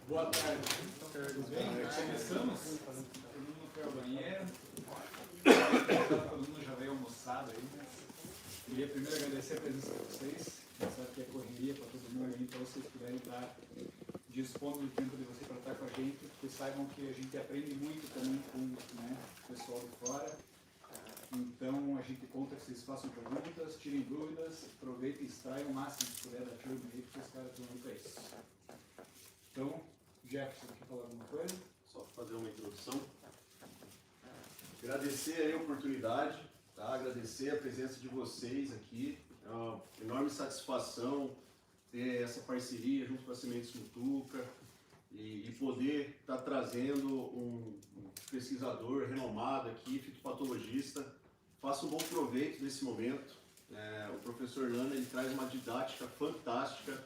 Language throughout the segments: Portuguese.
Boa tarde. Tudo bem? Começamos? Todo mundo foi ao banheiro. Todo mundo já veio almoçado aí. Queria primeiro agradecer a presença de vocês. Sabe que é correria para todo mundo aí, então vocês puderem estar dispondo do tempo de vocês para estar com a gente, porque saibam que a gente aprende muito também com o pessoal de fora. Então a gente conta que vocês façam perguntas, tirem dúvidas, aproveitem e extraiam o máximo que puder da turma aí, porque os caras estão aí para isso. Então, Jefferson, quer falar alguma coisa? Só fazer uma introdução. Agradecer aí a oportunidade, tá? Agradecer a presença de vocês aqui. É uma enorme satisfação ter essa parceria junto com a Sementes Mutuca e poder estar trazendo um pesquisador renomado aqui, fitopatologista. Faça um bom proveito desse momento. O professor Lana, ele traz uma didática fantástica.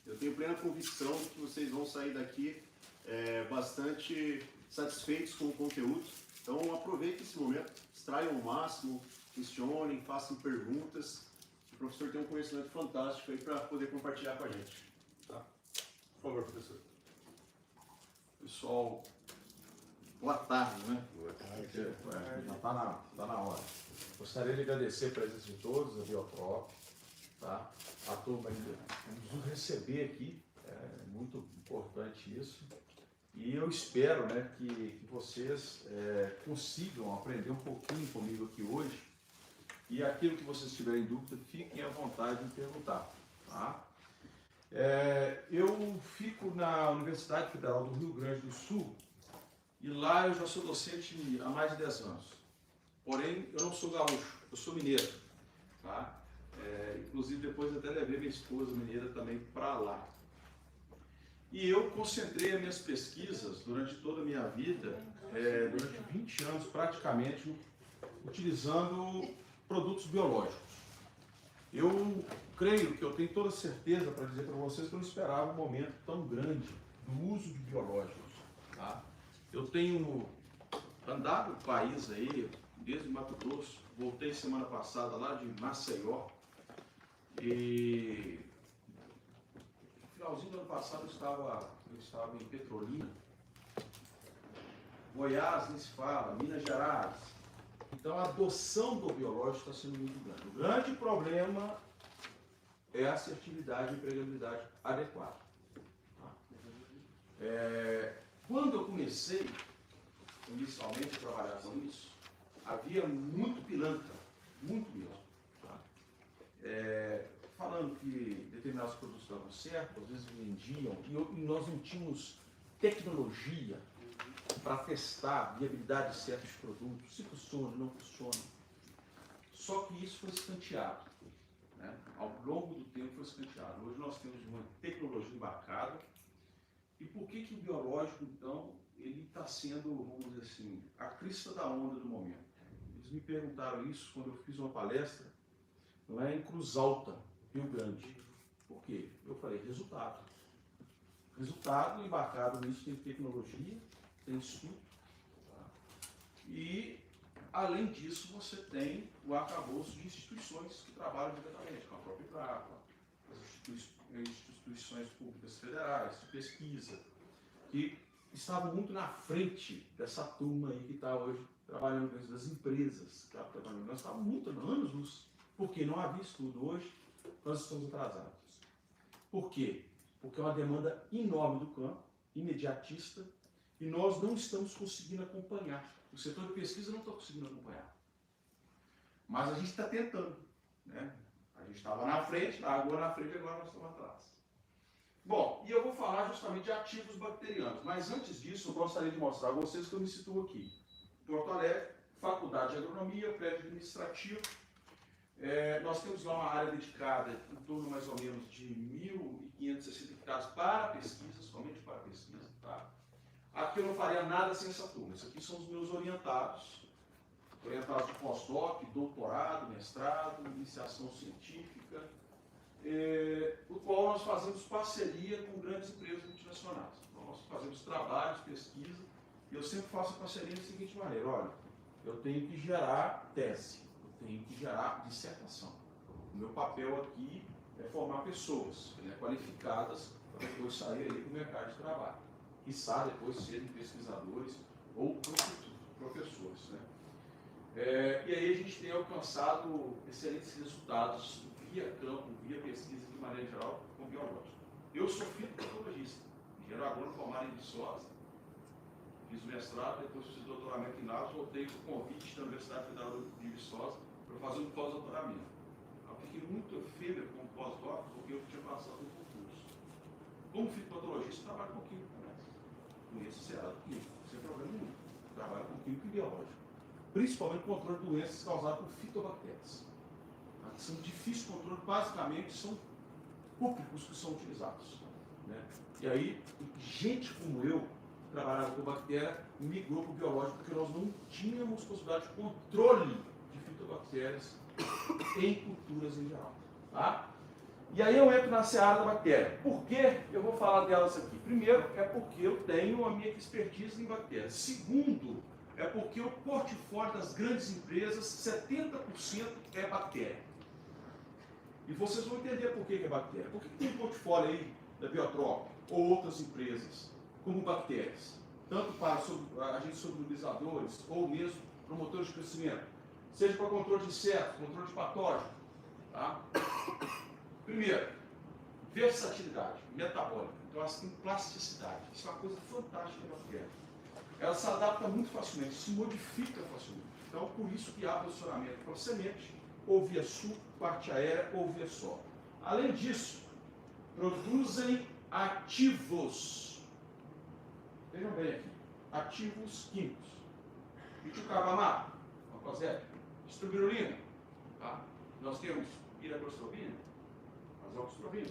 Eu tenho plena convicção de que vocês vão sair daqui bastante satisfeitos com o conteúdo. Então aproveitem esse momento, extraiam o máximo, questionem, façam perguntas. O professor tem um conhecimento fantástico aí para poder compartilhar com a gente. Tá? Por favor, professor. Pessoal, boa tarde, né? Boa tarde. Já está na hora. Gostaria de agradecer a presença de todos, a Biotrop, tá? A turma ainda nos receber aqui, é muito importante isso. E eu espero, né, que vocês consigam aprender um pouquinho comigo aqui hoje. E aquilo que vocês tiverem dúvida, fiquem à vontade de perguntar. Tá? Eu fico na Universidade Federal do Rio Grande do Sul e lá eu já sou docente há mais de 10 anos. Porém, eu não sou gaúcho, eu sou mineiro. Tá? Inclusive, depois eu até levei minha esposa mineira também para lá. E eu concentrei as minhas pesquisas durante toda a minha vida, durante 20 anos praticamente, utilizando produtos biológicos. Eu creio que eu tenho toda certeza para dizer para vocês que eu não esperava um momento tão grande do uso de biológicos. Tá? Eu tenho andado o país aí, desde Mato Grosso, voltei semana passada lá de Maceió, e no finalzinho do ano passado eu estava em Petrolina, Goiás, nem se fala, Minas Gerais. Então a adoção do biológico está sendo muito grande. O grande problema é a assertividade e empregabilidade adequada. Tá? Quando eu comecei inicialmente a trabalhar com isso, havia muito pilantra, muito mesmo. Tá? Falando que determinados produtos davam certo, às vezes vendiam, e nós não tínhamos tecnologia para testar a viabilidade de certos produtos, se funciona, não funciona. Só que isso foi escanteado. Né? Ao longo do tempo foi escanteado. Hoje nós temos uma tecnologia embarcada. E por que o biológico, então, ele está sendo, vamos dizer assim, a crista da onda do momento? Eles me perguntaram isso quando eu fiz uma palestra, não é, em Cruz Alta, Rio Grande. Por quê? Eu falei, resultado. Resultado embarcado nisso tem tecnologia, tem estudo. Tá? E, além disso, você tem o arcabouço de instituições que trabalham diretamente, com a própria Embrapa, as instituições públicas federais, de pesquisa, que estavam muito na frente dessa turma aí que está hoje trabalhando com isso, das empresas. Tá? Nós estávamos muito anos-luz, porque não havia estudo. Hoje, nós estamos atrasados. Por quê? Porque é uma demanda enorme do campo, imediatista, e nós não estamos conseguindo acompanhar. O setor de pesquisa não está conseguindo acompanhar. Mas a gente está tentando. Né? A gente estava na frente, agora na frente, agora nós estamos atrás. Bom, e eu vou falar justamente de ativos bacterianos, mas antes disso eu gostaria de mostrar a vocês que eu me situo aqui. Porto Alegre, Faculdade de Agronomia, prédio administrativo. Nós temos lá uma área dedicada em torno mais ou menos de 1.560 hectares para pesquisa, somente para pesquisa. Tá? Aqui eu não faria nada sem essa turma. Isso aqui são os meus orientados de pós-doc, doutorado, mestrado, iniciação científica, o qual nós fazemos parceria com grandes empresas multinacionais. Então, nós fazemos trabalhos, pesquisa, e eu sempre faço a parceria da seguinte maneira: olha, eu tenho que gerar tese, eu tenho que gerar dissertação. O meu papel aqui é formar pessoas qualificadas para depois sair aí para o mercado de trabalho. quiçá depois serem pesquisadores ou professores, né? E aí a gente tem alcançado excelentes resultados via campo, via pesquisa, de maneira geral, com biológico. Eu sou fitopatologista, engenheiro agrônomo formado em Viçosa, fiz o mestrado, depois fiz o doutoramento em Naus, voltei com o convite da Universidade Federal de Viçosa para fazer um pós-doutoramento. Eu fiquei muito efêmero como pós-doc, porque eu tinha passado no concurso. Como fitopatologista, eu trabalho com química também. Conheço o cerado químico, sem problema nenhum. Trabalho com químico e biológico. Principalmente controle de doenças causadas por fitobactérias. Que são difíceis de controle, basicamente são públicos que são utilizados. Né? E aí, gente como eu, que trabalhava com bactéria, migrou para o biológico, porque nós não tínhamos possibilidade de controle de fitobactérias em culturas em geral. Tá? E aí eu entro na seara da bactéria. Por que eu vou falar delas aqui? Primeiro, é porque eu tenho a minha expertise em bactérias. Segundo, é porque o portfólio das grandes empresas, 70% é bactéria. E vocês vão entender por que é bactéria. Por que tem um portfólio aí da Biotrop ou outras empresas como bactérias? Tanto para agentes solubilizadores ou mesmo promotores de crescimento. Seja para controle de insetos, controle de patógeno. Tá? Primeiro, versatilidade metabólica. Então elas têm plasticidade. Isso é uma coisa fantástica da bactéria. Ela se adapta muito facilmente, se modifica facilmente. Então, por isso que há posicionamento para semente, ou via suco, parte aérea, ou via solo. Além disso, produzem ativos. Vejam bem aqui. Ativos químicos. Pitucarbamato, macrosélio, estrobirulina. Tá? Nós temos piracostrobina, azoxastrobina.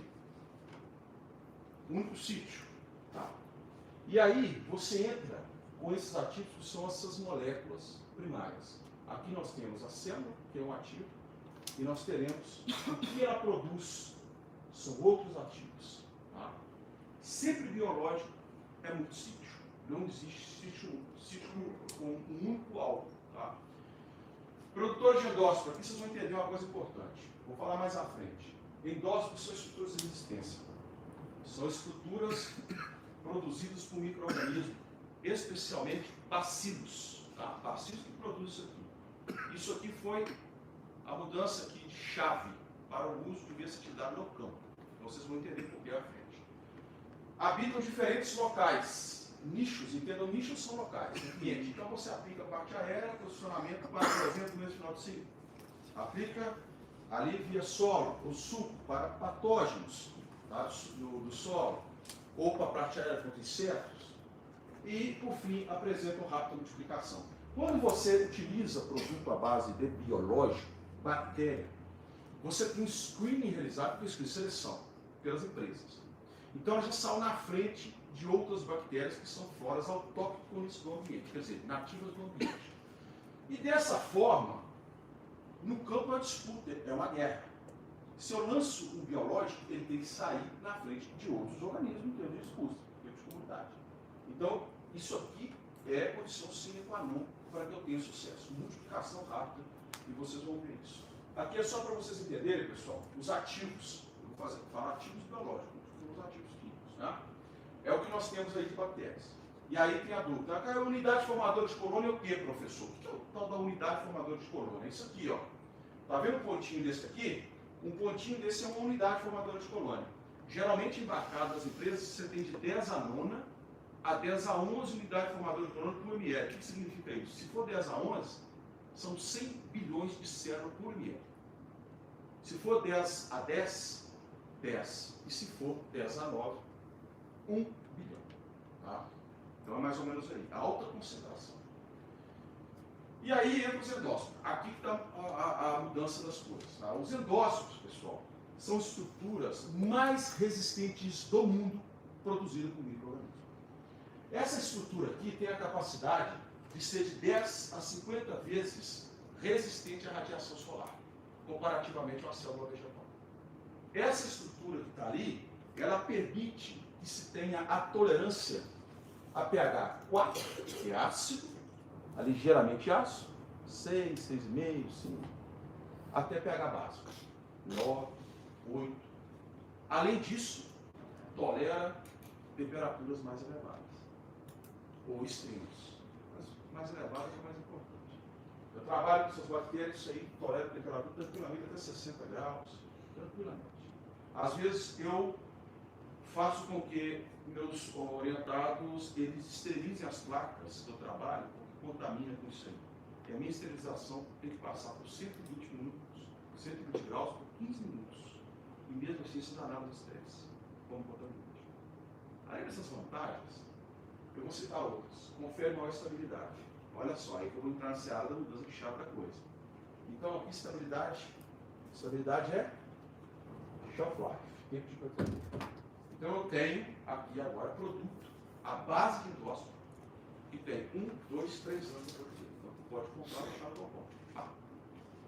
Único sítio. Tá? E aí, você entra com esses ativos que são essas moléculas primárias. Aqui nós temos a célula, que é um ativo, e nós teremos o que ela produz, são outros ativos. Tá? Sempre biológico é multissítio. Não existe sítio com um único alvo. Tá? Produtores de endósporo, aqui vocês vão entender uma coisa importante. Vou falar mais à frente. Endósporos são estruturas de resistência. São estruturas produzidas por micro-organismos, especialmente bacilos. Tá? Bacilos que produzem isso aqui. Isso aqui foi a mudança aqui de chave para o uso de versatilidade no campo. Então vocês vão entender por que à frente. Habitam diferentes locais. Nichos, entendam, nichos são locais, ambiente. Então você aplica a parte aérea, posicionamento para, por exemplo, nesse final de ciclo. Aplica ali via solo, ou suco, para patógenos tá? do solo, ou para a parte aérea contra insetos. E, por fim, apresenta rápida multiplicação. Quando você utiliza produto à base de biológico, bactéria, você tem um screening realizado por seleção pelas empresas. Então, ela já sai na frente de outras bactérias que são floras autóctones do ambiente, quer dizer, nativas do ambiente. E dessa forma, no campo é uma disputa, é uma guerra. Se eu lanço um biológico, ele tem que sair na frente de outros organismos em termos de disputa, em termos de comunidade. Então, isso aqui é condição sine qua non para que eu tenha sucesso. Multiplicação rápida, e vocês vão ver isso. Aqui é só para vocês entenderem, pessoal, os ativos. Eu vou falar ativos biológicos, os ativos químicos. Né? É o que nós temos aí de bactérias. E aí tem a dúvida. A unidade formadora de colônia é o que, professor? O que é o tal da unidade formadora de colônia? É isso aqui, ó. Tá vendo um pontinho desse aqui? Um pontinho desse é uma unidade formadora de colônia. Geralmente embarcado nas empresas, você tem de 10 a 9 a 10 a 11 unidades formadoras de colônia por ml. O que significa isso? Se for 10 a 11, são 100 bilhões de células por ml. Se for 10 a 10, 10. E se for 10 a 9, 1 bilhão. Tá? Então é mais ou menos aí. Alta concentração. E aí entra os endócitos. Aqui está a mudança das coisas. Tá? Os endócitos, pessoal, são estruturas mais resistentes do mundo produzidas por micro-organismos. Essa estrutura aqui tem a capacidade de ser de 10 a 50 vezes resistente à radiação solar, comparativamente a uma célula vegetal. Essa estrutura que está ali, ela permite que se tenha a tolerância a pH 4, que é ácido, ligeiramente ácido, 6, 6,5, 5, até pH básico, 9, 8. Além disso, tolera temperaturas mais elevadas. ou extremos. Mas mais elevados é mais importante. Eu trabalho com essas bactérias, isso aí tolera temperatura tranquilamente até 60 graus, tranquilamente. Às vezes eu faço com que meus orientados eles esterilizem as placas do trabalho, porque contamina com isso aí. E a minha esterilização tem que passar por 120 minutos, 120 graus por 15 minutos. E mesmo assim isso dá nada de estresse, como contaminante. Além dessas vantagens, eu vou citar outras. Confere maior estabilidade. Olha só, aí que eu vou entrar na seara da mudança de chave da coisa. Então aqui estabilidade é shelf life, tempo de proteína. Então eu tenho aqui agora produto, a base de endósporo, que tem 1, 2, 3 anos de proteína. Então tu pode comprar no chave do balcão.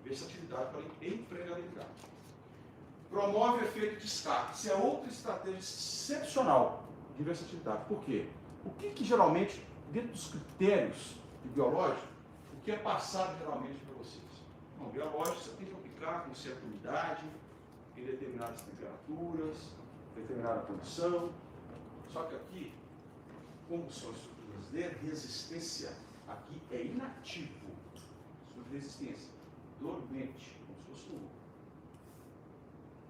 Versatilidade para empregabilidade. Promove efeito de descarte. Isso é outra estratégia excepcional de versatilidade. Por quê? O que geralmente, dentro dos critérios de biológico, o que é passado geralmente para vocês? Não, biológico você tem que aplicar com certa umidade, em determinadas temperaturas, determinada condição. Só que aqui, como são estruturas de resistência, aqui é inativo. Estrutura de resistência, dormente, como se fosse um ovo.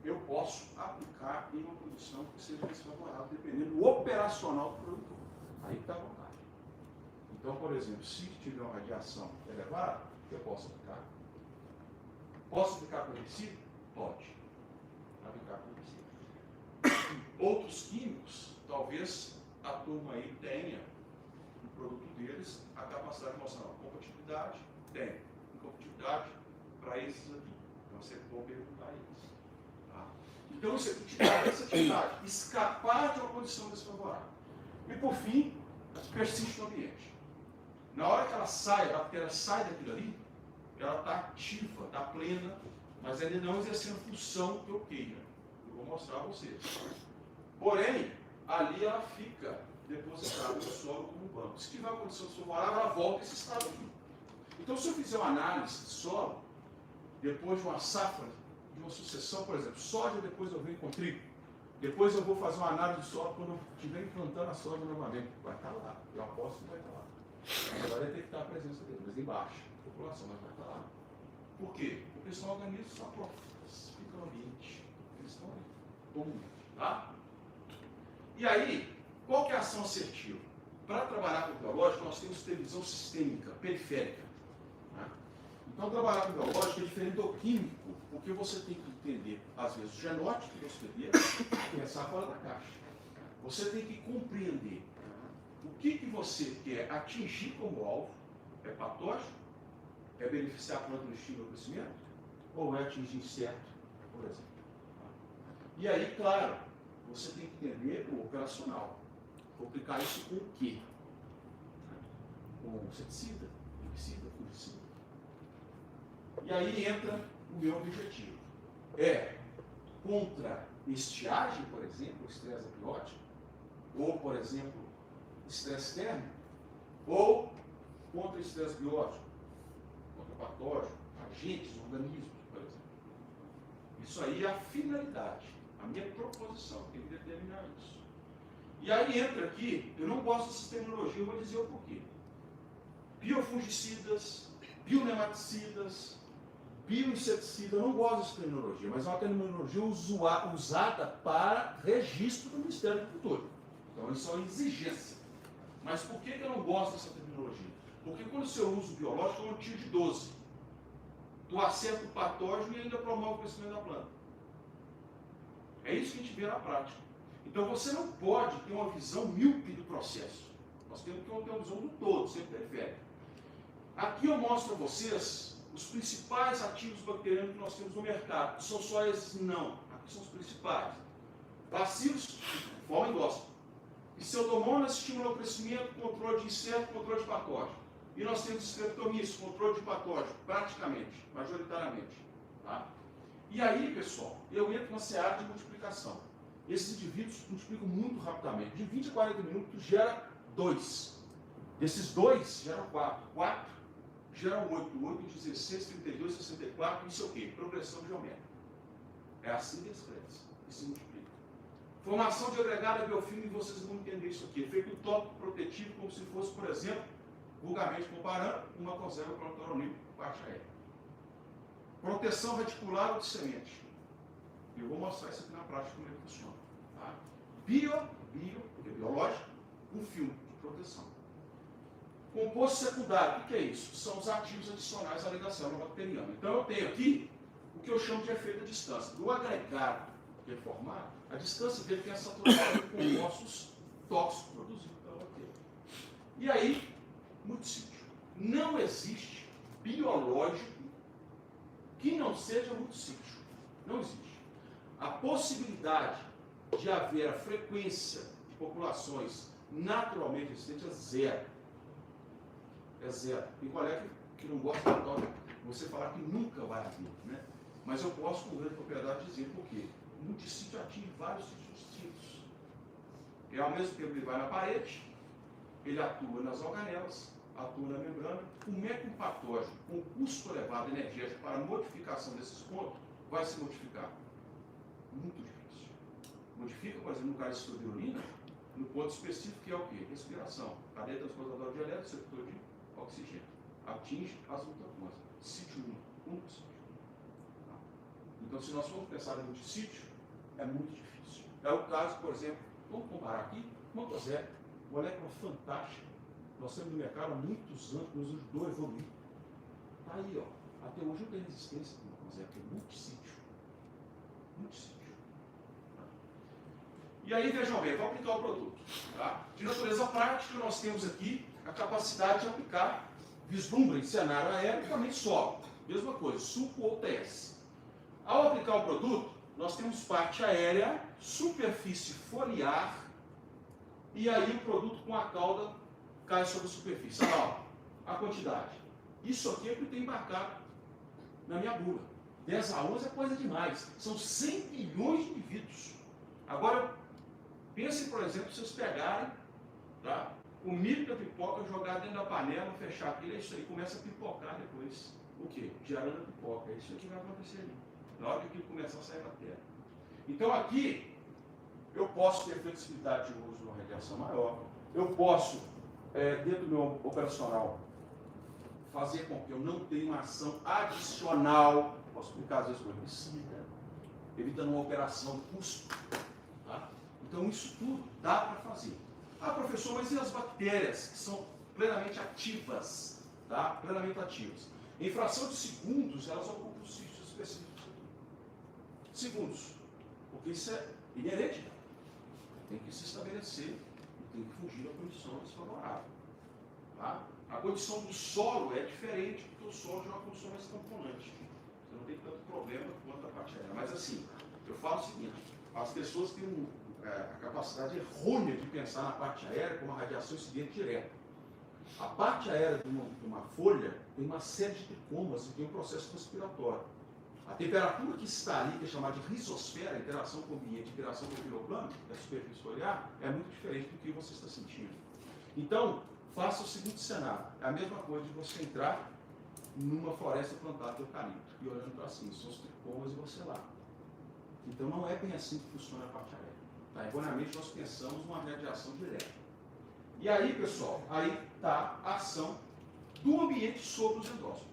Eu posso aplicar em uma condição que seja desfavorável, dependendo do operacional do produtor. Aí está a vontade. Então, por exemplo, se tiver uma radiação elevada, eu posso aplicar. Posso aplicar com herbicida? Pode. Aplicar com herbicida. Outros químicos, talvez a turma aí tenha, no produto deles, a capacidade de mostrar compatibilidade. Tem. Incompatibilidade para esses aqui. Então, você pode perguntar a eles. Então, isso aqui te dá essa atividade, escapar de uma condição desfavorável. E, por fim, persiste no ambiente. Na hora que ela sai, a bactéria sai daquilo ali, ela está ativa, está plena, mas ainda não exercendo a função que eu queira. Eu vou mostrar a vocês. Porém, ali ela fica depositada no solo como um banco. Se tiver uma condição desfavorável, ela volta a esse estado aqui. Então, se eu fizer uma análise de solo, depois de uma safra, de uma sucessão, por exemplo, soja, depois eu venho com trigo. Depois eu vou fazer uma análise de solo quando eu estiver implantando a soja novamente. Vai estar lá. Eu aposto que vai estar lá. Agora vai ter que estar a presença dele, mas embaixo. A população vai estar lá. Por quê? Porque são organismos saprófitos. Ficam no ambiente. Eles estão ali. Comumente. Tá? E aí, qual que é a ação assertiva? Para trabalhar com o biológico, nós temos que ter visão sistêmica, periférica. Né? Então, trabalhar com o biológico é diferente do químico, porque você tem que entender, às vezes, o genótipo do hospedeiro e pensar fora da caixa. Você tem que compreender o que você quer atingir como alvo. É patógeno? É beneficiar a planta no estímulo ao crescimento? Ou é atingir inseto, por exemplo? E aí, claro, você tem que entender o operacional. Vou aplicar isso com o quê? Com inseticida, herbicida, fungicida. E aí entra o meu objetivo. É contra estiagem, por exemplo, estresse abiótico, ou, por exemplo, estresse térmico, ou contra estresse biótico, contra patógeno, agentes, organismos, por exemplo. Isso aí é a finalidade, a minha proposição, tem que determinar isso. E aí entra aqui, eu não gosto dessa terminologia, eu vou dizer o porquê. Biofungicidas, bionematicidas, bioinseticida, eu não gosto dessa terminologia, mas é uma terminologia usada para registro do Ministério da Agricultura. Então, isso é uma exigência. Mas por que eu não gosto dessa terminologia? Porque quando você usa o biológico, é um tiro de 12. Tu acerta o patógeno e ainda promove o crescimento da planta. É isso que a gente vê na prática. Então, você não pode ter uma visão míope do processo. Nós temos que ter uma visão do todo, sempre periférica. Aqui eu mostro a vocês os principais ativos bacterianos que nós temos no mercado. São só esses? Não. Aqui são os principais. Bacilos, forma endóspora. Pseudomonas estimulam o crescimento, controle de inseto, controle de patógeno. E nós temos streptomyces, controle de patógeno, praticamente, majoritariamente. Tá? E aí, pessoal, eu entro na seara de multiplicação. Esses indivíduos multiplicam muito rapidamente. De 20 a 40 minutos gera 2. Desses 2 geram 4. 4 geram 8. 8, 16, 32, 64, não sei o quê. Progressão geométrica. É assim que eles crescem e se multiplicam. Formação de agregada biofilme, vocês vão entender isso aqui. Efeito tópico protetivo. efetivo como se fosse, por exemplo, vulgarmente comparando, uma conserva clorotoronímica parte aérea. Proteção reticular ou de semente. Eu vou mostrar isso aqui na prática como ele funciona. Tá? Porque é biológico, um filme de proteção. Composto secundário, o que é isso? São os ativos adicionais à lei da célula bacteriana. Então eu tenho aqui o que eu chamo de efeito à distância. Do agregado que é formado, a distância dele tem a saturação de compostos tóxicos produzidos pela bactéria. E aí, multissítio. Não existe biológico que não seja multissítio. Não existe. A possibilidade de haver a frequência de populações naturalmente existentes é zero. É zero. Tem colega que não gosta da tal, você falar que nunca vai haver, né? Mas eu posso, com grande propriedade, dizer por quê. O multissítio atinge vários sítios distintos. E ao mesmo tempo ele vai na parede, ele atua nas organelas, atua na membrana. Como é que um patógeno com custo elevado energético para a modificação desses pontos vai se modificar? Muito difícil. Modifica, por exemplo, no caso de estudiolina, no ponto específico que é o quê? Respiração. Cadeia transportadora de elétrons, receptor de oxigênio. Atinge as ultracontas. Sítio único sítio. Então, se nós formos pensar em multissítio, é muito difícil. É o caso, por exemplo, vamos comparar aqui, Montosé, molécula fantástica. Nós temos no mercado há muitos anos, nos ajudou a evoluir. Está aí, ó. Até hoje não tem resistência para Montosé, porque é multissítio. Multissítio. E aí, vejam bem, vou aplicar o produto. Tá? De natureza prática, nós temos aqui a capacidade de aplicar vislumbre em cenário aéreo e também solo. Mesma coisa, suco ou TS. Ao aplicar o produto, nós temos parte aérea, superfície foliar, e aí o produto com a cauda cai sobre a superfície. Olha lá, ó, a quantidade. Isso aqui é o que tem embarcado na minha bula. 10 a 11 é coisa demais. São 100 milhões de indivíduos. Agora, pensem, por exemplo, se vocês pegarem, tá, o milho da pipoca, jogar dentro da panela, fechar aquilo, é isso aí, começa a pipocar depois. O quê? Gerando a pipoca. É isso que vai acontecer ali. Na hora que aquilo começar a sair da terra. Então aqui, eu posso ter flexibilidade de uso de uma radiação maior. Eu posso, dentro do meu operacional, fazer com que eu não tenha uma ação adicional. Posso aplicar às vezes com herbicida, evitando uma operação de custo. Tá? Então isso tudo dá para fazer. Ah, professor, mas e as bactérias que são plenamente ativas? Tá? Plenamente ativas. Em fração de segundos, elas ocupam os sítios específicos. Segundos. Porque isso é inerente. Tem que se estabelecer e tem que fugir da condição desfavorável. Tá? A condição do solo é diferente, porque o solo já é uma condição mais componente. Você não tem tanto problema quanto a parte aérea. Mas assim, eu falo o seguinte, as pessoas têm a capacidade errônea de pensar na parte aérea como uma radiação incidente direta. A parte aérea de uma folha tem uma série de tricomas e tem um processo respiratório. A temperatura que está ali, que é chamada de rizosfera, a interação com o ambiente, a interação com o piroplano, que é a superfície foliar, é muito diferente do que você está sentindo. Então, faça o seguinte cenário. É a mesma coisa de você entrar numa floresta plantada de eucalipto e olhando para cima, são os tricomas e você lá. Então, não é bem assim que funciona a parte aérea. Tá? Erroneamente, nós pensamos numa radiação direta. E aí, pessoal, aí está a ação do ambiente sobre os endócitos.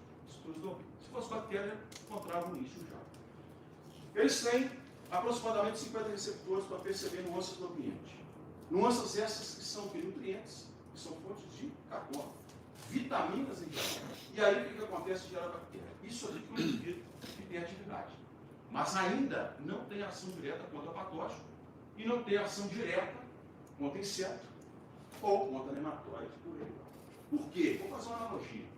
Se fosse bactéria, encontrava isso já. Eles têm aproximadamente 50 receptores para perceber nuances do ambiente. Nuances essas que são nutrientes, que são fontes de carbono, vitaminas em geral. E aí o que acontece? Gera bactéria. Isso ali que é um indivíduo que tem atividade. Mas ainda não tem ação direta contra patógeno e não tem ação direta contra inseto ou contra nematóide. Por quê? Vou fazer uma analogia.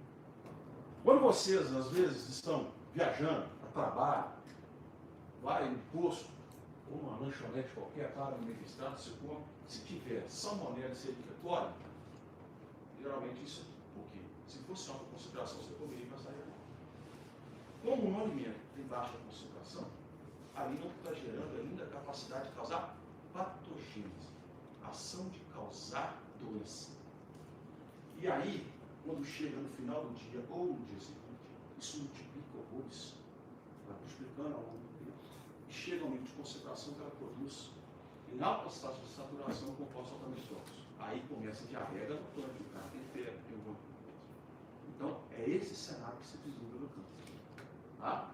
Quando vocês, às vezes, estão viajando a trabalho, vai no posto, ou numa lanchonete qualquer, para no meio da estrada, você come, se tiver salmonela e Escherichia coli, geralmente isso é por quê? Se fosse alta concentração, você comeria e passaria mal. Como um alimento tem baixa concentração, ali não está gerando ainda a capacidade de causar patogênese, ação de causar doença. E aí, quando chega no final do dia ou no dia seguinte, isso multiplica horrores, multiplicando ao longo do tempo, e chega ao nível de concentração que ela produz em altas taxas de saturação compostos altamente tóxicos. Aí começa a diarreia galotória, o cara tem febre, tem alguma coisa. Então, é esse cenário que se vislumbra no câncer. Tá?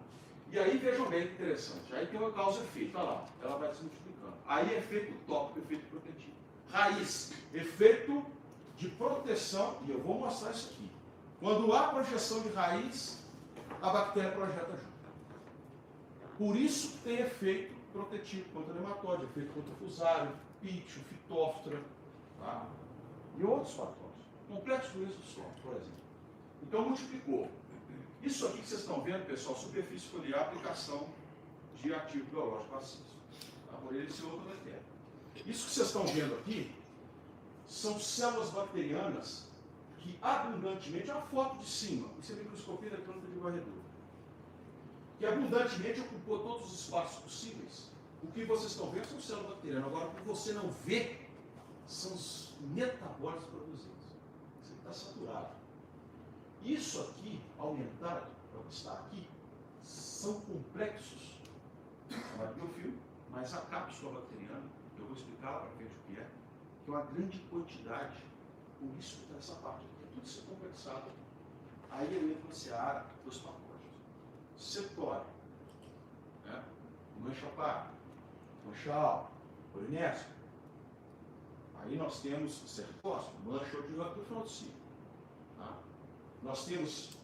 E aí, vejam bem que interessante. Aí tem uma causa-efeito, olha lá, ela vai se multiplicando. Aí, efeito tópico, efeito protetivo. Raiz, efeito de proteção, e eu vou mostrar isso aqui. Quando há projeção de raiz, a bactéria projeta junto. Por isso tem efeito protetivo contra nematóide, efeito contra fusário, pítio, fitóftora, tá? E outros patógenos. Complexo do êxodo solo, por exemplo. Então, multiplicou. Isso aqui que vocês estão vendo, pessoal, superfície foliar, aplicação de ativo biológico passivo. Tá? Por ele ser outra bactéria. Isso que vocês estão vendo aqui são células bacterianas que abundantemente, a foto de cima, isso é microscopia eletrônica de varredura, que abundantemente ocupou todos os espaços possíveis. O que vocês estão vendo são células bacterianas. Agora, o que você não vê são os metabólitos produzidos. Isso aqui está saturado. Isso aqui, aumentado, é o que está aqui, são complexos, chamado biofilme, mas a cápsula bacteriana, eu vou explicar lá para frente o que é uma grande quantidade, por isso que está essa parte aqui, é tudo isso complexado. Aí eu entro na seara dos patógenos. Septório, né? Mancha parda, mancha alta, polinésia. Aí nós temos cercósporo, mancha odiosa do final do ciclo. Tá? Nós temos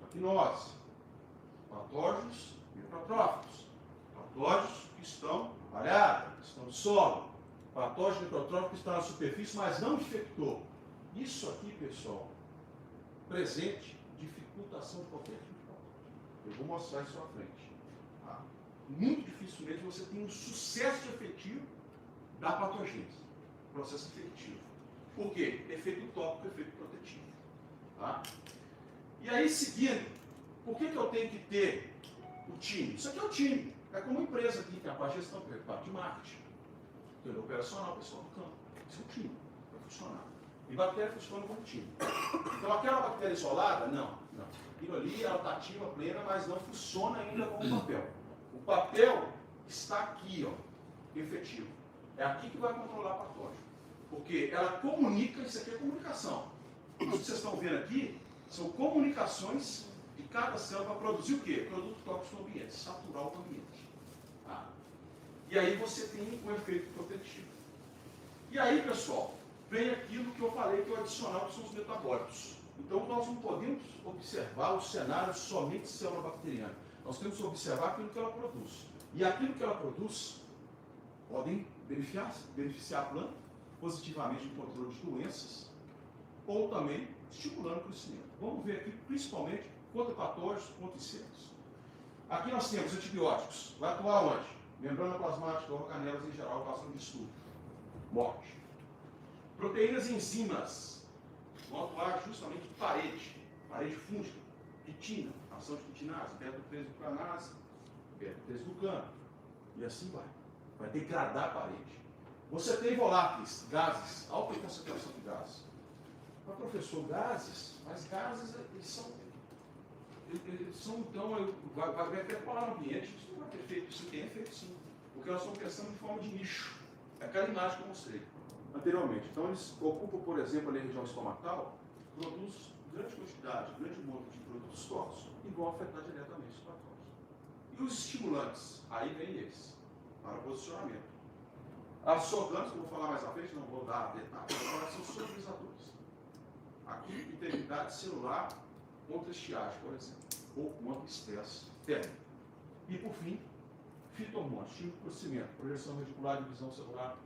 actinose, patógenos microtróficos, patógenos que estão variados, que estão no solo, patógeno microtrófico que está na superfície, mas não infectou. Isso aqui, pessoal, presente, dificultação de qualquer tipo de patógeno. Eu vou mostrar isso à frente. Tá? Muito difícil mesmo você ter um sucesso efetivo da patogênese, processo efetivo. Por quê? Efeito tópico, efeito protetivo. Tá? E aí, seguindo, por que eu tenho que ter o time? Isso aqui é o time. É como uma empresa aqui, tem a parte de gestão, a parte de marketing, tem o operacional, o pessoal do campo. Isso é um time, vai funcionar. E bactéria funciona como time. Então, aquela bactéria isolada, não. Aquilo ali, ela está ativa, plena, mas não funciona ainda como papel. O papel está aqui, ó, efetivo. É aqui que vai controlar a patógeno. Porque ela comunica, isso aqui é comunicação. Isso que vocês estão vendo aqui são comunicações de cada célula para produzir o quê? Produto tóxico no ambiente, saturar o ambiente. Tá? E aí você tem um efeito protetivo. E aí, pessoal, vem aquilo que eu falei que é o adicional, que são os metabólitos. Então, nós não podemos observar o cenário somente de célula bacteriana. Nós temos que observar aquilo que ela produz. E aquilo que ela produz podem beneficiar a planta positivamente no controle de doenças ou também estimulando o crescimento. Vamos ver aqui, principalmente, contra patógenos, contra insetos. Aqui nós temos antibióticos. Vai atuar onde? Membrana plasmática, organelas em geral, causam distúrbio. Morte. Proteínas e enzimas vão atuar justamente em parede fúngica, quitina, ação de quitinase, beta-3-glucanase, beta-3-glucano, e assim vai. Vai degradar a parede. Você tem voláteis, gases, alta concentração de gases. Mas, professor, gases, mas gases, eles são então, vai até falar no ambiente, isso não vai ter efeito, isso tem efeito sim, porque nós estamos pensando de forma de nicho. É aquela imagem que eu mostrei anteriormente. Então, eles ocupam, por exemplo, ali a região estomacal, produz grande quantidade, grande monte de produtos tóxicos e vão afetar diretamente os patógenos. E os estimulantes, aí vem eles, para posicionamento. As sorgantes, que eu vou falar mais à frente, não vou dar detalhes, agora são solubilizadores. Aqui, integridade celular contra estiagem, por exemplo, ou contra estresse térmico. E, por fim, fitohormônios, estímulo de crescimento, projeção reticular, divisão celular,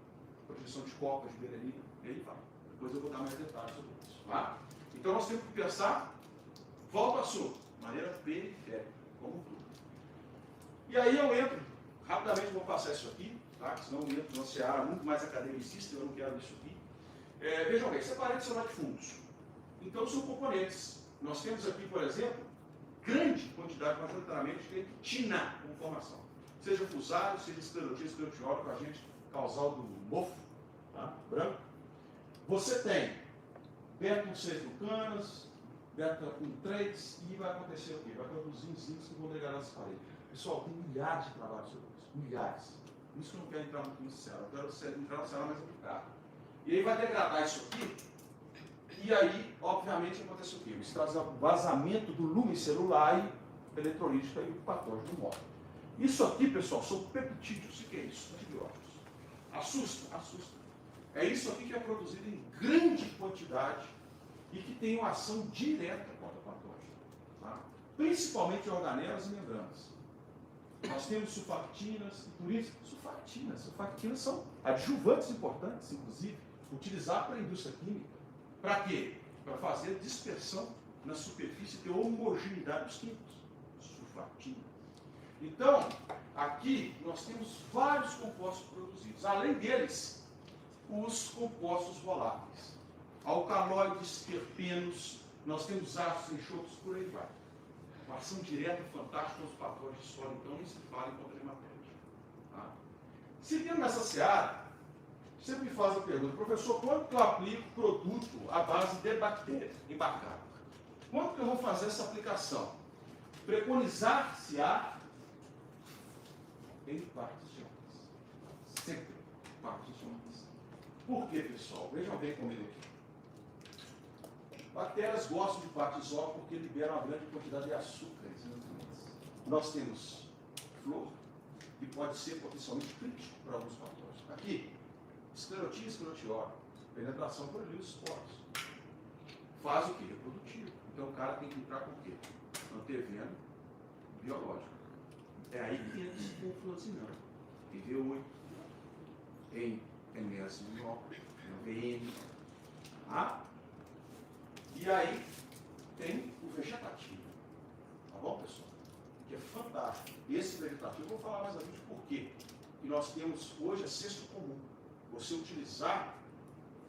projeção de copas, de berenina, e aí vai. Depois eu vou dar mais detalhes sobre isso. Tá? Então, nós temos que pensar, volta ao assunto, de maneira periférica, como um tudo. E aí eu entro, rapidamente vou passar isso aqui, tá? Senão eu entro numa seara muito mais academicista, eu não quero isso aqui. Vejam bem, isso é parede celular de fungos. Então, são componentes. Nós temos aqui, por exemplo, grande quantidade, majoritariamente, de quitina como formação. Seja fusário, seja esclerotiol, com a gente causal do mofo, tá? Branco. Você tem beta-6-glucanas, beta-1,3 e vai acontecer o quê? Vai produzir enzimas que vão degradar essa parede. Pessoal, tem milhares de trabalhos sobre isso. Milhares. Por isso que eu não quero entrar muito nesse céu. Eu quero entrar na célula mais aplicada. E aí vai degradar isso aqui, e aí, obviamente, acontece o quê? Isso traz um vazamento do lume celular e eletrolítica e o patógeno morre. Isso aqui, pessoal, são peptídeos. O que é isso? Antibióticos. Assusta? Assusta. É isso aqui que é produzido em grande quantidade e que tem uma ação direta contra o patógeno. Tá? Principalmente organelas e membranas. Nós temos sulfactinas, e por isso, sulfactinas são adjuvantes importantes, inclusive, utilizados para a indústria química. Para quê? Para fazer dispersão na superfície e ter homogeneidade dos químicos. Sulfactina. Então, aqui nós temos vários compostos produzidos. Além deles, os compostos voláteis. Alcaloides, terpenos, nós temos ácidos enxofres, por aí vai. Uma ação direta fantástica aos patógenos sólidos, então nem se fala em conta de matéria. Tá? Seguindo nessa seara, sempre me faz a pergunta, professor, quanto que eu aplico produto à base de bactéria embarcada? Quanto que eu vou fazer essa aplicação? Preconizar-se-á em partes de ondas. Sempre partes de ondas. Por quê, pessoal? Vejam bem comigo aqui. Bactérias gostam de partes só porque liberam uma grande quantidade de açúcares e nutrientes. Nós temos flor, que pode ser potencialmente crítico para alguns patógenos. Aqui, esclerotia e esclerotiose, penetração por ali, os poros. Faz o que? Reprodutivo. Então o cara tem que entrar com o quê? Anteveno biológico. É aí que entra esse confluencinando. Em V8, em MS9, em VM. Tá? E aí tem o vegetativo. Tá bom, pessoal? Que é fantástico. Esse vegetativo, eu vou falar mais adiante por quê. E nós temos hoje, é senso comum, você utilizar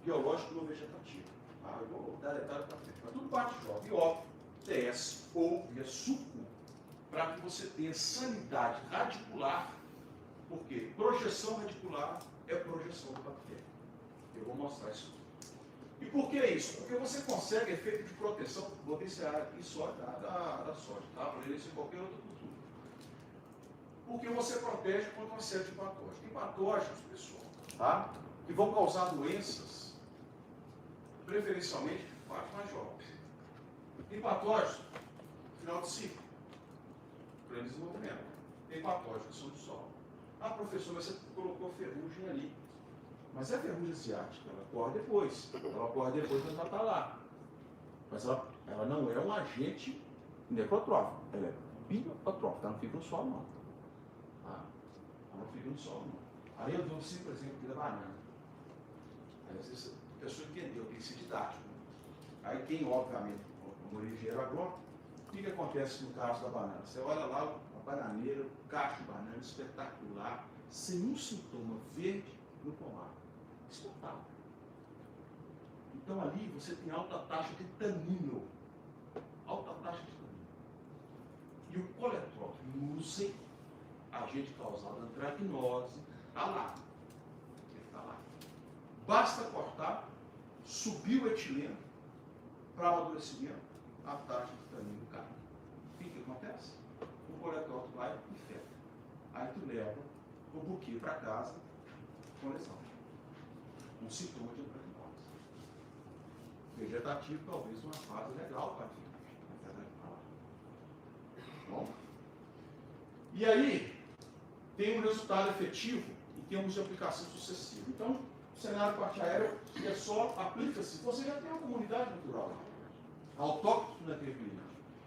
biológico no vegetativo. Tá? Eu vou dar detalhe para frente. Mas tudo parte de óbvio. E óbvio, TS ou via suco, para que você tenha sanidade radicular. Por quê? Projeção radicular é projeção da bactéria. Eu vou mostrar isso aqui. E por que isso? Porque você consegue efeito de proteção, botei esse ar aqui só da soja, tá? Para ele ser qualquer outra cultura. Porque você protege contra uma série de patógenos. Tem patógenos, pessoal, tá? Que vão causar doenças, preferencialmente de parte mais jovens. Tem patógenos, final de ciclo, pleno desenvolvimento. Tem patógenos que são de solo. Ah, professor, mas você colocou ferrugem ali. Mas é ferrugem asiática, ela corre depois. Ela corre depois, mas ela está lá. Mas ela não é um agente necrotrófico. Ela é biotrófica, ela não fica no solo, não. Tá? Ela não fica no solo, não. Aí eu dou um simples exemplo aqui da banana. Aí às vezes a pessoa entendeu, tem que ser didático. Aí quem, obviamente, como engenheiro agrônomo, o que acontece no caso da banana? Você olha lá, a bananeira, o cacho de banana espetacular, sem um sintoma verde no pomar. Espantável. Então ali você tem alta taxa de tanino. Alta taxa de tanino. E o coletrópico, usem, agente causal da antracnose, está lá. Ele está lá. Basta cortar, subir o etileno para amadurecimento, a taxa de tanino cai. O que acontece? O coletrópico vai e infecta. Aí tu leva o buquê para casa com lesão. Um sintoma de antracnose. Vegetativo, talvez uma fase legal para bom. E aí, tem um resultado efetivo em termos de aplicação sucessiva. Então, o cenário parte aérea é só aplica-se. Você já tem uma comunidade natural, autóctone naquele cliente.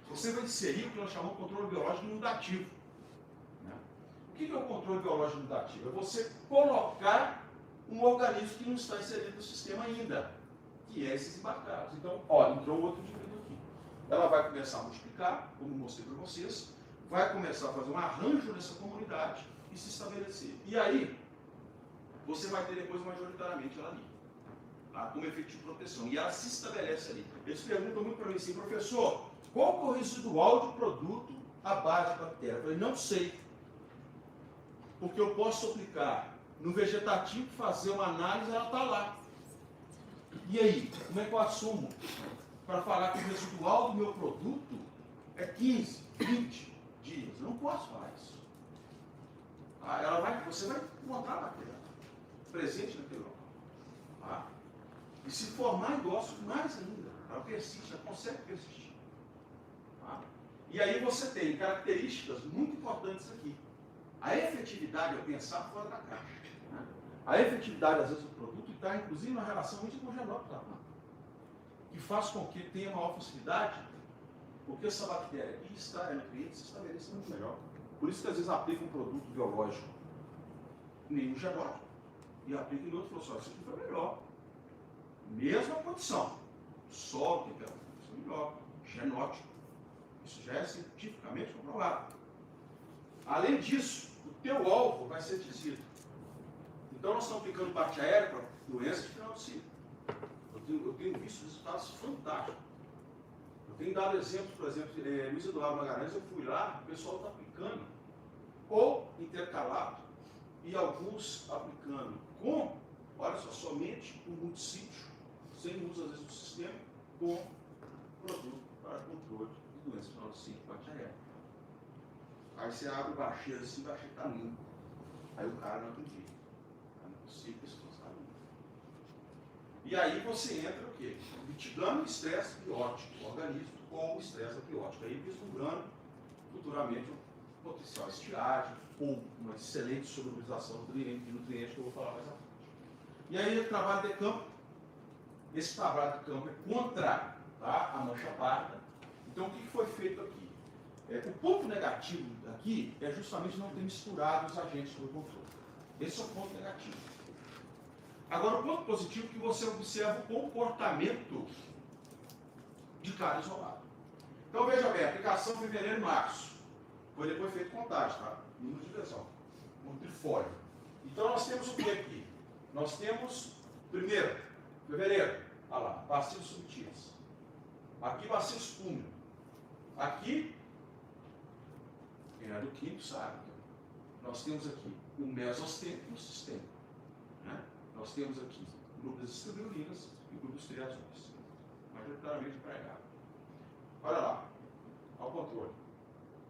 Você vai inserir o que nós chamamos de controle biológico inundativo. Né? O que é o controle biológico inundativo? É você colocar um organismo que não está inserido no sistema ainda, que é esses embarcados. Então, olha, entrou outro indivíduo aqui. Ela vai começar a multiplicar, como mostrei para vocês, vai começar a fazer um arranjo nessa comunidade e se estabelecer. E aí, você vai ter depois majoritariamente ela ali, tá? Como efeito de proteção. E ela se estabelece ali. Eles perguntam muito para mim assim, professor, qual é o residual de produto à base de bactéria? Eu falei, não sei. Porque eu posso aplicar no vegetativo, fazer uma análise, ela está lá. E aí, como é que eu assumo? Para falar que o residual do meu produto é 15, 20 dias. Eu não posso falar isso. Você vai encontrar a bactéria presente naquele local. Tá? E se formar endócitos, mais ainda. Ela persiste, ela consegue persistir. Tá? E aí você tem características muito importantes aqui. A efetividade é pensar fora da caixa. Né? A efetividade, às vezes, do produto está, inclusive, na relação muito com o genótipo da planta, que faz com que tenha maior facilidade, porque essa bactéria aqui está no cliente se estabelece muito melhor. Por isso que, às vezes, aplica um produto biológico nem no genótipo, e aplica em outro e fala assim, isso aqui foi melhor. Mesma condição, solo, temperatura, isso é melhor, genótipo. Isso já é cientificamente comprovado. Além disso, o teu alvo vai ser dizido. Então nós estamos aplicando parte aérea para doenças de final de ciclo. Eu tenho visto resultados fantásticos. Eu tenho dado exemplos, por exemplo, Luiz Eduardo Magalhães, eu fui lá, o pessoal está aplicando ou intercalado e alguns aplicando com, olha só, somente um multissítio, sem uso às vezes do sistema, com produto para controle de doenças de final de ciclo, parte aérea. Aí você abre o baixeiro assim, o baixeiro está limpo. Aí o cara não acredita. Não é possível que isso está limpo. E aí você entra o quê? Mitigando o estresse biótico do organismo ou o estresse abiótico. Aí vislumbrando futuramente um potencial estiagem ou uma excelente solubilização de nutrientes que eu vou falar mais à frente. E aí o trabalho de campo. Esse trabalho de campo é contra, tá, a mancha parda. Então o que foi feito aqui? O ponto negativo aqui é justamente não ter misturado os agentes do controle. Esse é o ponto negativo. Agora, o ponto positivo é que você observa o comportamento de cada isolado. Então, veja bem, aplicação fevereiro e março. Foi depois feito contagem, tá? Número de lesão. Um trifólio. Então, nós temos o que aqui? Nós temos, primeiro, fevereiro, olha lá, bacilos subtis. Aqui, bacilos túmido. Aqui, quem é do quinto sabe. Nós temos aqui o mesostêmico e o sistêmico. Né? Nós temos aqui grupos estribulinas e grupos triazóis. Majoritariamente empregado. Olha lá, ao controle.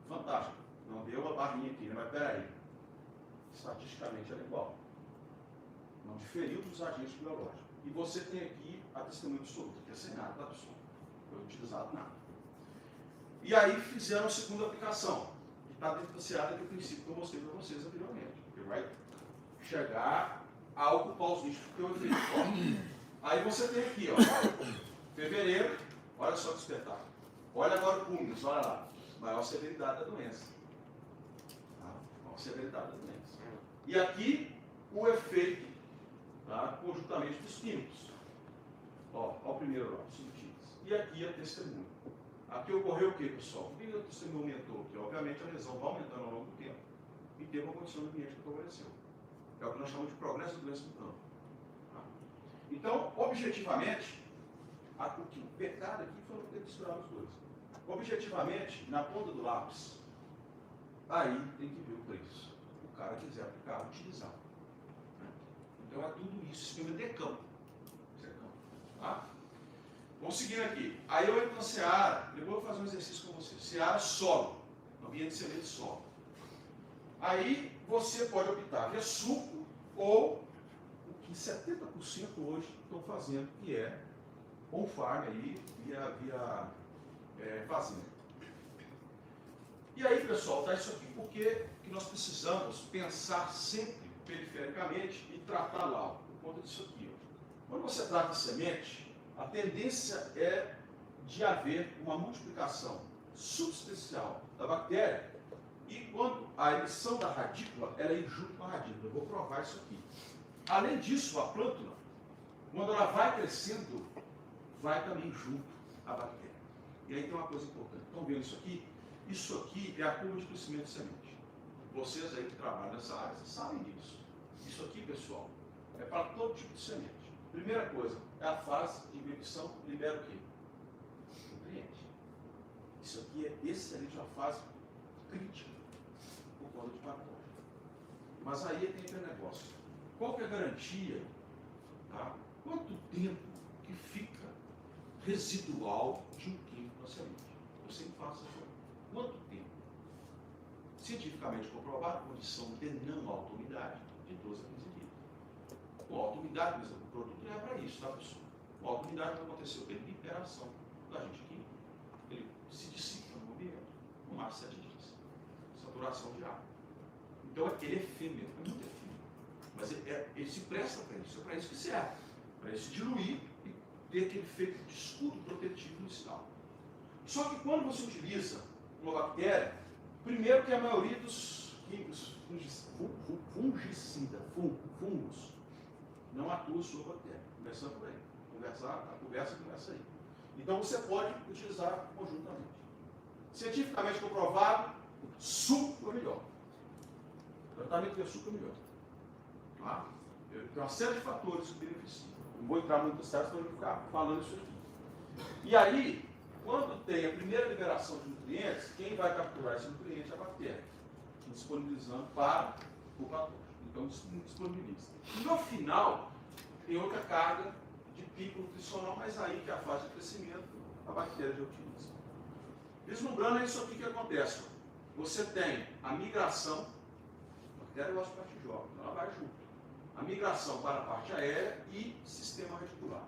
Fantástico. Não deu a barrinha aqui, né? Mas peraí. Estatisticamente era igual. Não diferiu dos agentes biológicos. E você tem aqui a testemunha absoluta, que é sem nada absoluto. Não foi utilizado nada. E aí fizeram a segunda aplicação, que está diferenciada do princípio que eu mostrei para vocês anteriormente. Porque vai chegar a ocupar os nichos que eu efeito. Aí você tem aqui, ó, fevereiro, olha só que espetáculo. Olha agora o cúmulos, olha lá, maior severidade da doença. Tá? Maior severidade da doença. E aqui o efeito, tá, conjuntamente dos químicos. Ó o primeiro lá, subtis. E aqui a testemunha. Aqui ocorreu o que, pessoal? O que o testemunho aumentou? Que obviamente a lesão vai aumentando ao longo do tempo. E teve uma condição do ambiente que favoreceu. É o que nós chamamos de progresso da doença no campo. Tá? Então, objetivamente, o pecado aqui foi não ter misturado os dois. Objetivamente, na ponta do lápis, aí tem que ver o preço. O cara quiser aplicar, utilizar. Né? Então é tudo isso, sistema de campo. Isso é campo. Tá? Vamos seguir aqui. Aí eu entro na seara, depois eu vou fazer um exercício com vocês. Seara solo, ambiente de semente solo. Aí você pode optar via suco ou o que 70% hoje estão fazendo, que é on-farm aí, via fazenda. E aí, pessoal, tá isso aqui porque que nós precisamos pensar sempre perifericamente e tratar lá, por conta disso aqui. Ó. Quando você trata de semente, a tendência é de haver uma multiplicação substancial da bactéria e quando a emissão da radícula, ela é junto com a radícula. Eu vou provar isso aqui. Além disso, a plântula, quando ela vai crescendo, vai também junto a bactéria. E aí tem uma coisa importante. Estão vendo isso aqui? Isso aqui é a curva de crescimento de semente. Vocês aí que trabalham nessa área, vocês sabem disso. Isso aqui, pessoal, é para todo tipo de semente. Primeira coisa, é a fase de emissão, libera o quê? Nutriente. Isso aqui é excelente, uma fase crítica por conta de patógeno. Mas aí tem aquele negócio. Qual que é a garantia? Tá? Quanto tempo que fica residual de um químico na semente? Eu sempre faço essa pergunta. Quanto tempo? Cientificamente comprovado, condição de não alta umidade de 12 a 15 dias. Com alta umidade, por exemplo, o produto não é para isso, tá, pessoal? falta umidade, vai acontecer o quê? Liberação do agente químico. Ele se dissipa no ambiente, no máximo 7 dias. Saturação de ar. Então, ele é efêmero, é muito efêmero. Mas ele se presta para isso, é para isso que serve. Para ele se diluir e ter aquele efeito de escudo protetivo inicial. Só que quando você utiliza uma bactéria, primeiro que a maioria dos químicos fungos, não atua sobre a bactéria. Começando por aí. A conversa começa aí. Então você pode utilizar conjuntamente. Cientificamente comprovado, suco é melhor. O tratamento de suco é melhor. Tá? Tem uma série de fatores que beneficiam. Não vou entrar muito certo para não ficar falando isso aqui. E aí, quando tem a primeira liberação de nutrientes, quem vai capturar esse nutriente é a bactéria, disponibilizando para o patógeno. Então, disponibiliza. No final, tem outra carga de pico nutricional, mas aí que é a fase de crescimento, a bactéria já utiliza. Vislumbrando, é isso aqui que acontece. Você tem a migração, a bactéria gosta de parte jovem, ela vai junto. A migração para a parte aérea e sistema reticular.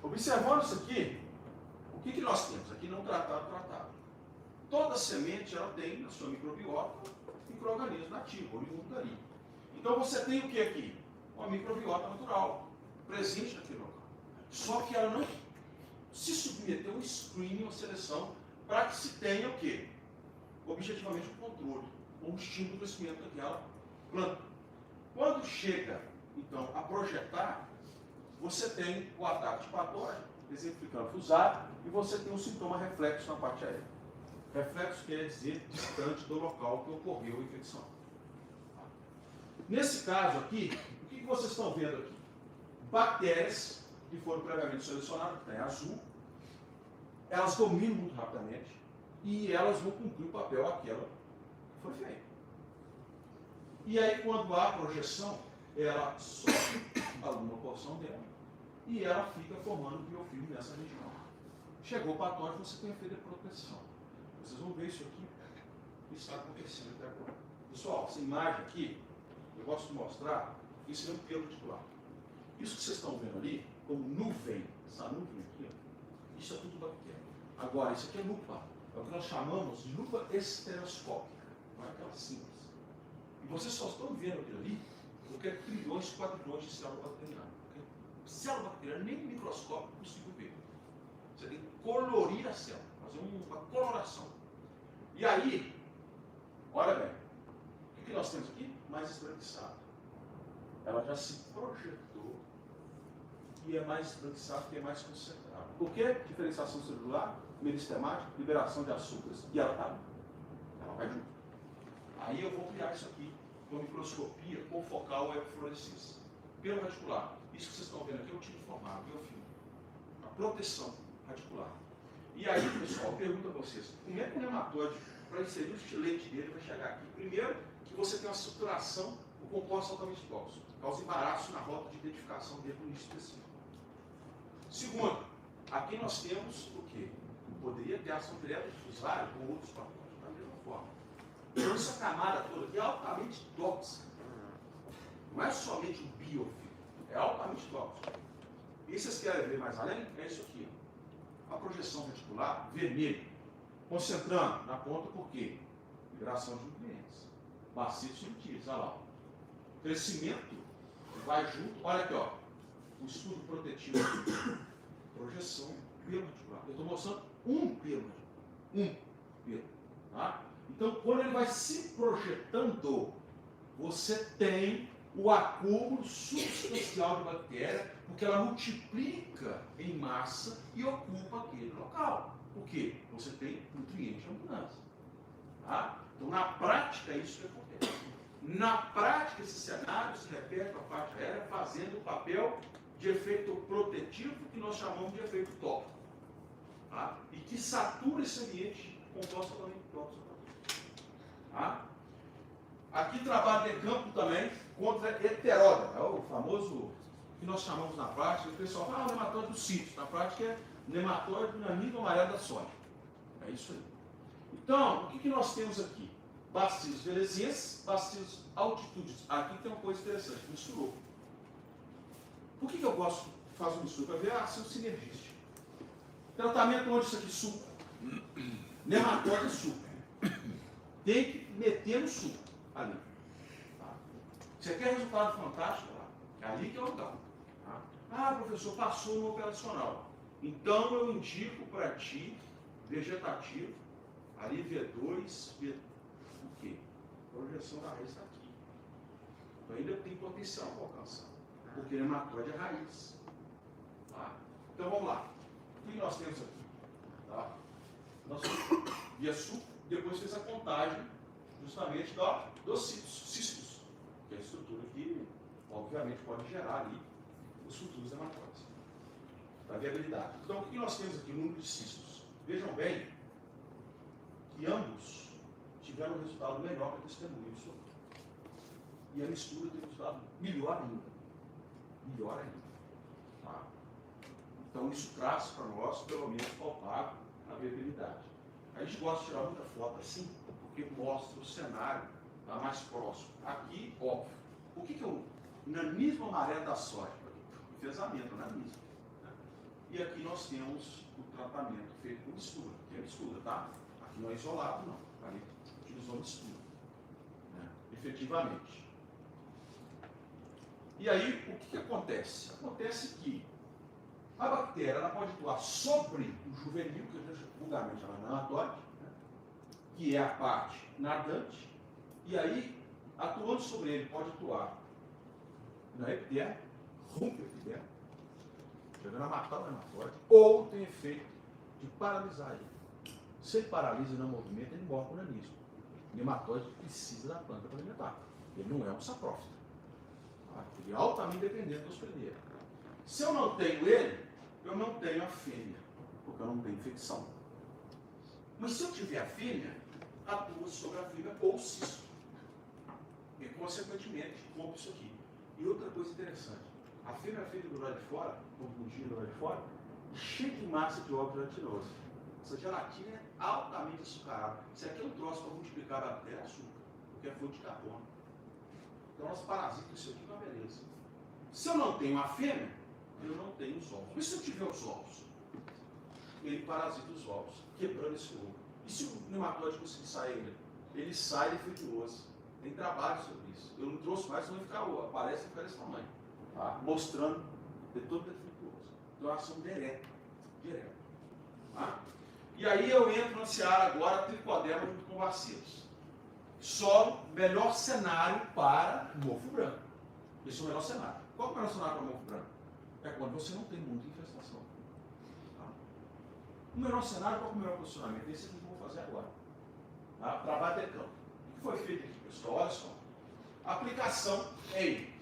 Observando isso aqui, o que nós temos? Aqui não tratado. Toda semente ela tem na sua microbiota micro-organismo nativo, oriundo dali. Então você tem o que aqui? Uma microbiota natural, presente naquele local. Só que ela não se submeteu a um screening, uma seleção, para que se tenha o quê? Objetivamente o controle, ou o estímulo do crescimento daquela planta. Quando chega, então, a projetar, você tem o ataque de patógeno, exemplificando fusado, e você tem um sintoma reflexo na parte aérea. Reflexo quer dizer distante do local que ocorreu a infecção. Nesse caso aqui, o que vocês estão vendo aqui? Bactérias que foram previamente selecionadas, que está em azul, elas dominam muito rapidamente e elas vão cumprir o papel aquela que foi feita. E aí, quando há projeção, ela sofre alguma porção dela e ela fica formando biofilme nessa região. Chegou o patógeno, você tem efeito de proteção. Vocês vão ver isso aqui, isso está acontecendo até agora. Pessoal, essa imagem aqui, eu gosto de mostrar, isso é um pelo reticular. Isso que vocês estão vendo ali, como nuvem, essa nuvem aqui, ó, isso é tudo bactéria. Agora, isso aqui é lupa, é o que nós chamamos de lupa estereoscópica, não é aquela simples. E vocês só estão vendo aquilo ali, porque é trilhões, quadrilhões de célula bacteriana. Porque célula bacteriana nem microscópio é possível ver. Você tem que colorir a célula, fazer uma coloração. E aí, olha bem, o que nós temos aqui? Mais esbranquiçado. Ela já se projetou e é mais esbranquiçado porque é mais concentrado. Por quê? Diferenciação celular, meristemática, liberação de açúcares. E ela está ali. Ela vai junto. Aí eu vou criar isso aqui com microscopia com focal epifluorescência. Pelo radicular. Isso que vocês estão vendo aqui é o tipo formado, biofilme. A proteção radicular. E aí, pessoal, pergunto a vocês, como é que o nematóide, para inserir o estilete dele, vai chegar aqui? Primeiro, que você tem uma saturação, o composto altamente tóxico, causa embaraço na rota de identificação dele no início específico. Segundo, aqui nós temos o quê? Poderia ter ação direta de fusarium com outros patógenos, da mesma forma. Então, essa camada toda aqui é altamente tóxica. Não é somente um biofilme, é altamente tóxico. E vocês querem ver mais além? É isso aqui. A projeção reticular, vermelho, concentrando na ponta, por quê? Liberação de nutrientes. Bacitos nutrientes, olha lá. Crescimento vai junto, olha aqui, ó. O escudo protetivo. Projeção, pelo reticular. Eu estou mostrando um pelo. Um pelo. Tá? Então, quando ele vai se projetando, você tem o acúmulo substancial de bactéria, porque ela multiplica em massa e ocupa aquele local. Por quê? Você tem nutriente em abundância. Tá? Então, na prática, é isso que acontece. Na prática, esse cenário se repete para a parte aérea, fazendo o papel de efeito protetivo, que nós chamamos de efeito tópico. Tá? E que satura esse ambiente composto totalmente tóxico. Tá? Aqui trabalho de campo também contra heteródata, é o famoso que nós chamamos na prática, o pessoal fala, o nematóide do sítio, na prática é nematóide do amido amarelo da soja. É isso aí. Então, o que nós temos aqui? Bacilos velezienses, bacilos altitudes. Aqui tem uma coisa interessante, misturou. Por que eu gosto faz uma mistura para ver a ação sinergística. Tratamento onde isso aqui suco. Nematóide é suco. Tem que meter no suco ali. Tá? Você quer resultado fantástico? É ali que é o lugar. Tá? Ah, professor, passou no operacional. Então eu indico para ti vegetativo, ali V2, o quê? Projeção da raiz está aqui. Então ainda tem potencial para alcançar. Porque nematóide é raiz. Tá? Então vamos lá. O que nós temos aqui? Tá? Nós via suco, depois fez a contagem justamente dos cistos, que é a estrutura que, obviamente, pode gerar ali os futuros nematóides. Da viabilidade. Então, o que nós temos aqui? O número de cistos. Vejam bem que ambos tiveram um resultado melhor que o testemunho disso. E a mistura tem um resultado melhor ainda. Melhor ainda. Tá? Então, isso traz para nós, pelo menos, palpável a viabilidade. A gente gosta de tirar muita foto assim, porque mostra o cenário mais próximo. Aqui, óbvio. O que é o nanismo amarelo da soja? Enfesamento, nanismo. Né? E aqui nós temos o tratamento feito com mistura, que é mistura, tá? Aqui não é isolado, não. Ali utilizou mistura. Né? Efetivamente. E aí, o que acontece? Acontece que a bactéria ela pode atuar sobre o juvenil, que eu vulgarmente chamo de nematóide, né? Que é a parte nadante, e aí, atuando sobre ele, pode atuar na epiderme, rompe a epiderme, chegando a matar o nematóide, ou tem efeito de paralisar ele. Se ele paralisa e não movimenta, ele morre com nanismo. O nematóide precisa da planta para alimentar. Ele não é um saprófito. Tá? Ele é altamente dependente do hospedeiro. Se eu não tenho ele, eu não tenho a fêmea, porque eu não tenho infecção. Mas se eu tiver a fêmea, atua sobre a fêmea ou o cisto. E, consequentemente, rompe isso aqui. E outra coisa interessante, a fêmea feita do lado de fora, com o pontinho do lado de fora, cheia de massa de óvulo gelatinoso. Essa gelatina é altamente açucarada. Isso aqui é um troço para multiplicar a bactéria, açúcar, porque é fonte de carbono. Então, nós parasitas isso aqui com a beleza. Se eu não tenho a fêmea, eu não tenho os ovos. Mas se eu tiver os ovos, ele parasita os ovos, quebrando esse ovo. E se o nematóide conseguir sair, ele sai defeituoso. Tem trabalho sobre isso. Eu não trouxe mais, senão aparece e fica desse tamanho. Tá? Mostrando de todo defeituoso. Então, é uma ação direta. Tá? E aí eu entro na seara agora, tricoderma junto com bacilos. Solo, melhor cenário para mofo branco. Esse é o melhor cenário. Qual é o melhor cenário para mofo branco? É quando você não tem muita infestação. Tá? O melhor cenário, qual é o melhor posicionamento? Esse que eu vou fazer agora. Tá? Trabalho de campo. O que foi feito aqui, pessoal? Olha só. Aplicação em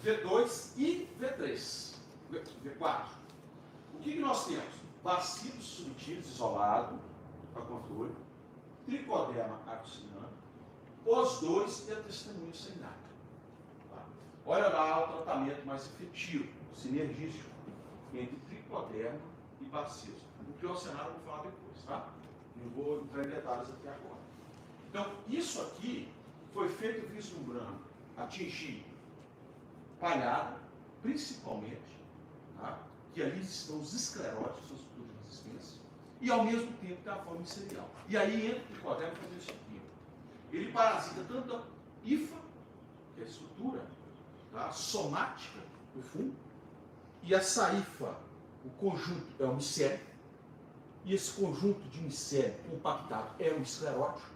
V2 e V3. V4. O que nós temos? Bacilos subtilis isolado, para controle, tricoderma acucinando, os dois e a testemunha sem nada. Tá? Olha lá o tratamento mais efetivo, sinergístico, entre tricoderma e bacilos. O pior cenário eu vou falar depois, tá? Não vou entrar em detalhes aqui agora. Então, isso aqui foi feito vislumbrando atingir palhada, principalmente, tá? Que ali estão os escleróticos, os estruturas de resistência, e ao mesmo tempo tem a forma micelial. E aí entra o tricoderma para fazer isso aqui. Ele parasita tanto a hifa, que é a estrutura, tá? Somática do fungo, e a saifa, o conjunto é o micélio, e esse conjunto de micélio compactado é o esclerótico.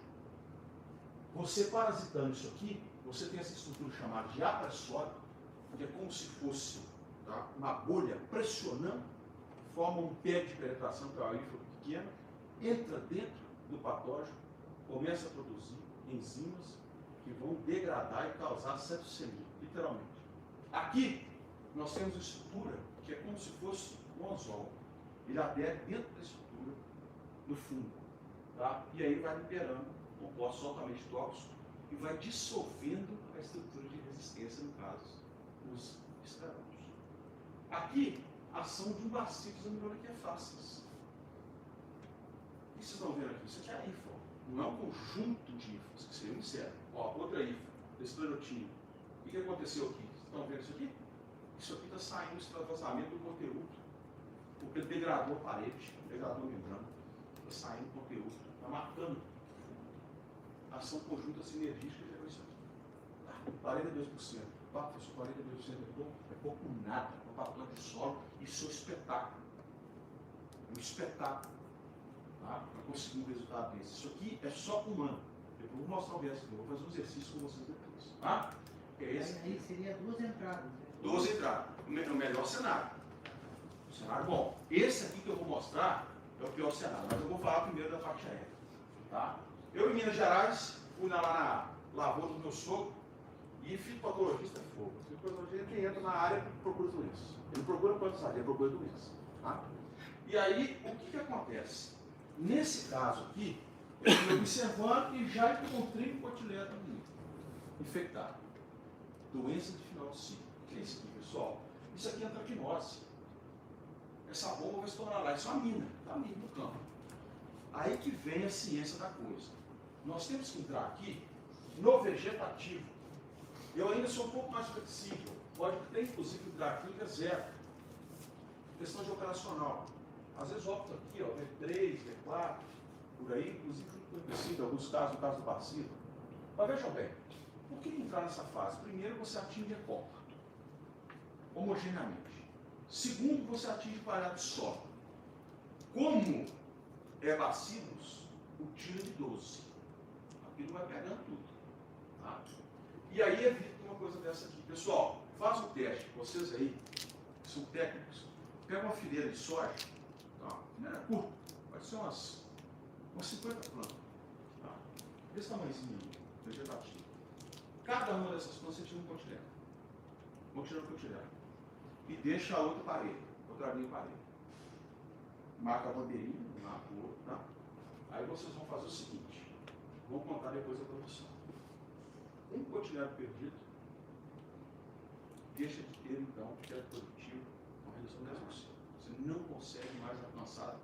Você parasitando isso aqui, você tem essa estrutura chamada de apressório, que é como se fosse, tá, uma bolha pressionando, forma um pé de penetração, que é uma hifa pequena, entra dentro do patógeno, começa a produzir enzimas que vão degradar e causar septicemia, literalmente. Aqui, nós temos uma estrutura que é como se fosse um anzol. Ele adere dentro da estrutura do fungo. Tá? E aí vai liberando compostos altamente tóxicos e vai dissolvendo a estrutura de resistência, no caso, os escleróticos. Aqui, a ação de um bacillus amiloidoquefáceos. O que vocês estão vendo aqui? Isso aqui é a hifa. Não é um conjunto de hifas, que seria um micélio. Ó, outra hifa, esclerotina. O que aconteceu aqui? Vocês estão vendo isso aqui? isso aqui está saindo, esse vazamento do conteúdo, porque ele degradou a parede, degradou a membrana, está saindo conteúdo, está matando. Ação conjunta sinergística gerou isso aqui. 42%. Professor, 42% é pouco nada, para planta de solo, isso é um espetáculo. Um espetáculo. Tá? Para conseguir um resultado desse. Isso aqui é só humano. Eu vou mostrar o resto, eu vou fazer um exercício com vocês depois. Tá? Que é esse? Aí seria 2 entradas. Né? 12 entradas. O melhor cenário. O cenário bom. Esse aqui que eu vou mostrar é o pior cenário, mas eu vou falar primeiro da parte aérea. Tá? Eu em Minas Gerais, fui lá na lavoura do meu sogro e fitopatologista é fogo. Fitopatologista é quem entra na área e procura doença. Ele procura quantas áreas? Ele procura doença. Tá? E aí, o que acontece? Nesse caso aqui, eu estou observando e já encontrei um cotilete infectado. Doença de final de ciclo. O que é isso aqui, pessoal? Isso aqui é antracnose. Essa bomba vai estourar lá. Isso é uma mina. Está mina no campo. Aí que vem a ciência da coisa. Nós temos que entrar aqui no vegetativo. Eu ainda sou um pouco mais flexível. Pode ter, inclusive, hidráquímica zero. Questão de operacional. Às vezes opto aqui, ó, V3, V4, por aí, inclusive junto com o herbicida, em alguns casos, no caso do bacilo. Mas vejam bem, por que entrar nessa fase? Primeiro, você atinge a copa, homogeneamente. Segundo, você atinge o parado de solo. Como é bacilos, o tiro de 12. Aquilo vai pegando tudo. Tá? E aí evita uma coisa dessa aqui. Pessoal, faz um teste, vocês aí, que são técnicos, pega uma fileira de soja, tá? Fileira curta, pode ser umas 50 plantas. Tá? Desse tamanhozinho vegetativo. Cada uma dessas plantas você tira um cotilete. Vou tirar um cotilete. E deixa a outra parede, outra linha parede. Marca a bandeirinha, marca o outro, tá? Aí vocês vão fazer o seguinte, vou contar depois a produção. Um cotilhado perdido deixa de ter, então, um cotilhado produtivo com redução de 10%. Você não consegue mais alcançar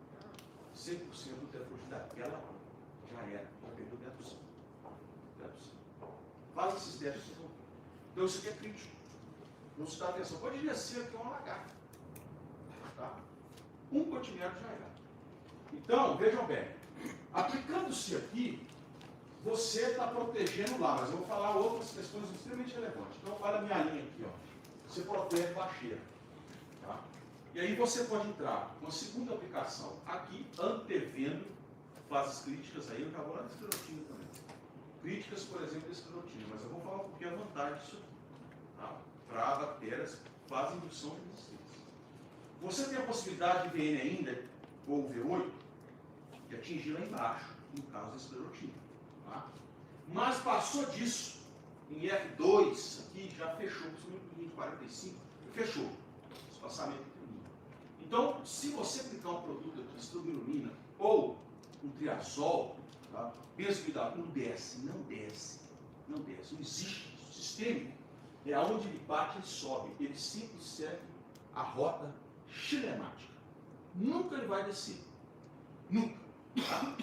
100% do tetrafluoride daquela, já era, já perdeu 10%. 10%. Faz esses testes, vocês vão ver. Então isso aqui é crítico. Não se dá atenção. Pode descer aqui uma lagarta. Tá? Um cotilhado já era. Então, vejam bem, aplicando-se aqui, você está protegendo lá, mas eu vou falar outras questões extremamente relevantes. Então, olha a minha linha aqui, ó. Você protege baixeira. Tá? E aí você pode entrar com a segunda aplicação aqui, antevendo fases críticas, aí eu acabo lá da esclerotina também. Críticas, por exemplo, da esclerotina, mas eu vou falar um pouquinho a vantagem disso aqui. Tá? Para bactérias, faz indução de resistência. Você tem a possibilidade de VN ainda, ou V8, de atingir lá embaixo, no caso da esclerotina. Tá? Mas passou disso, em F2, aqui já fechou, principalmente no 45, fechou espaçamento entre linha. Então, se você aplicar um produto aqui, estrobinumina, ou um triazol, tá? Benzoidazol, não desce, não desce, não desce, não existe isso. O sistêmico é onde ele bate, ele sobe, ele sempre segue a rota chilemática. Nunca ele vai descer. Nunca. Tá?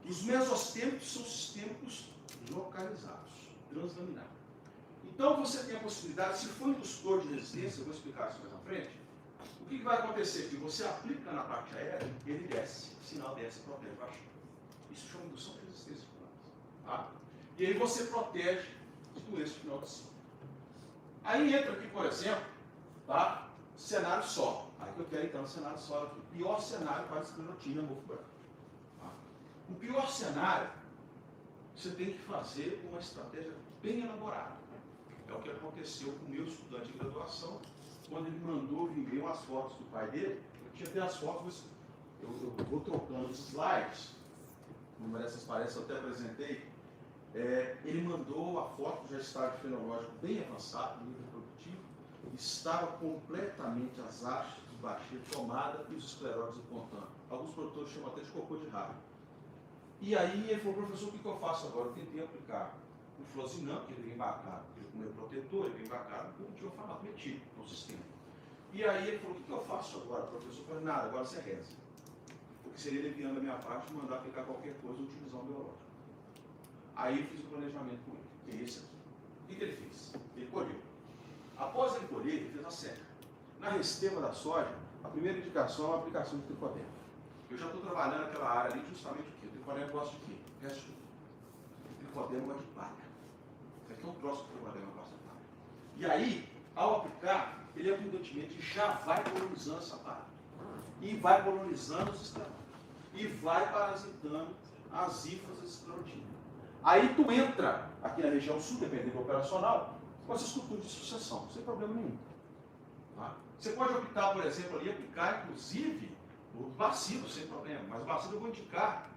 Os mesostêmicos são sistêmicos localizados, translaminares. Então você tem a possibilidade, se for indutor de resistência, eu vou explicar isso mais na frente, o que vai acontecer? Que você aplica na parte aérea, ele desce, o sinal desce, protege baixo. Isso chama indução de resistência. Tá? E aí você protege de doença final de ciclo. Aí entra aqui, por exemplo, tá? Cenário solo. Aí que eu quero entrar no cenário solo aqui. Pior cenário para a esclerotina, mofo branco. Tá? O pior cenário, você tem que fazer uma estratégia bem elaborada. É o que aconteceu com o meu estudante de graduação, quando ele mandou vir umas fotos do pai dele. Eu tinha até as fotos, eu vou trocando os slides. Uma dessas parece, eu até apresentei. Ele mandou a foto já estágio fenológico bem avançado, nível produtivo, estava completamente as hastes de baixeira tomada e os escleróides apontando. Alguns produtores chamam até de cocô de raio. E aí ele falou, professor, o que eu faço agora? Eu tentei aplicar o fluoxinam, que ele vem embarcado, ele é protetor, ele vem embarcado com o tiofanato metido no sistema. E aí ele falou, o que eu faço agora, professor? Eu falei, nada, agora você reza. Porque seria leviando a minha parte mandar aplicar qualquer coisa ou utilizar um biológico. Aí eu fiz o planejamento com ele, que é esse aqui. O que ele fez? Ele colheu. Após ele colher, ele fez a seca. Na resteva da soja, a primeira indicação é uma aplicação de tricoderma. Eu já estou trabalhando naquela área ali justamente o quê? O tricoderma gosta de quê? Resto. O tricoderma gosta de palha. Isso aqui é um troço que o tricoderma gosta de palha. E aí, ao aplicar, ele abundantemente já vai colonizando essa palha. E vai colonizando os escravos. E vai parasitando as hifas e esclerotina. Aí tu entra aqui na região sul, dependendo do operacional, com essas culturas de sucessão, sem problema nenhum. Tá? Você pode optar, por exemplo, ali, aplicar, inclusive, o bacilo, sem problema. Mas o bacilo eu vou indicar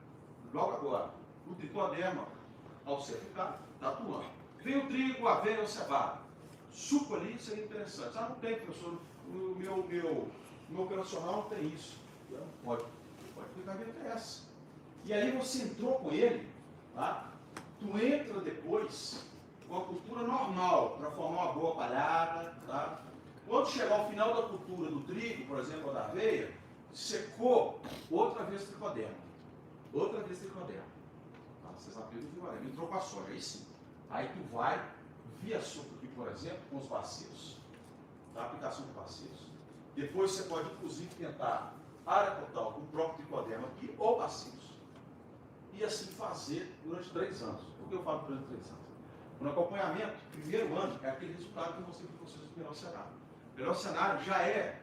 logo agora. O tricoderma, ao ser aplicado, está atuando. Vem o trigo, a aveia ou cevada. Suco ali seria interessante. Ah, não tem, professor, o meu operacional não tem isso. Não pode aplicar a essa. E aí você entrou com ele, tá? Tu entra depois com a cultura normal, para formar uma boa palhada, tá? Quando chegar ao final da cultura do trigo, por exemplo, ou da aveia, secou, outra vez tricoderma. Outra vez tricoderma. Tá? Vocês aplicam o tricoderma. Entrou com a soja, aí sim. Aí tu vai via suco aqui, por exemplo, com os bacilos. Tá? Aplicação de bacilos. Depois você pode, inclusive, tentar área total com o próprio tricoderma aqui, ou bacilos. E assim fazer durante 3 anos. Por que eu falo durante 3 anos? No acompanhamento, primeiro ano, é aquele resultado que eu mostrei para vocês do melhor cenário. O melhor cenário já é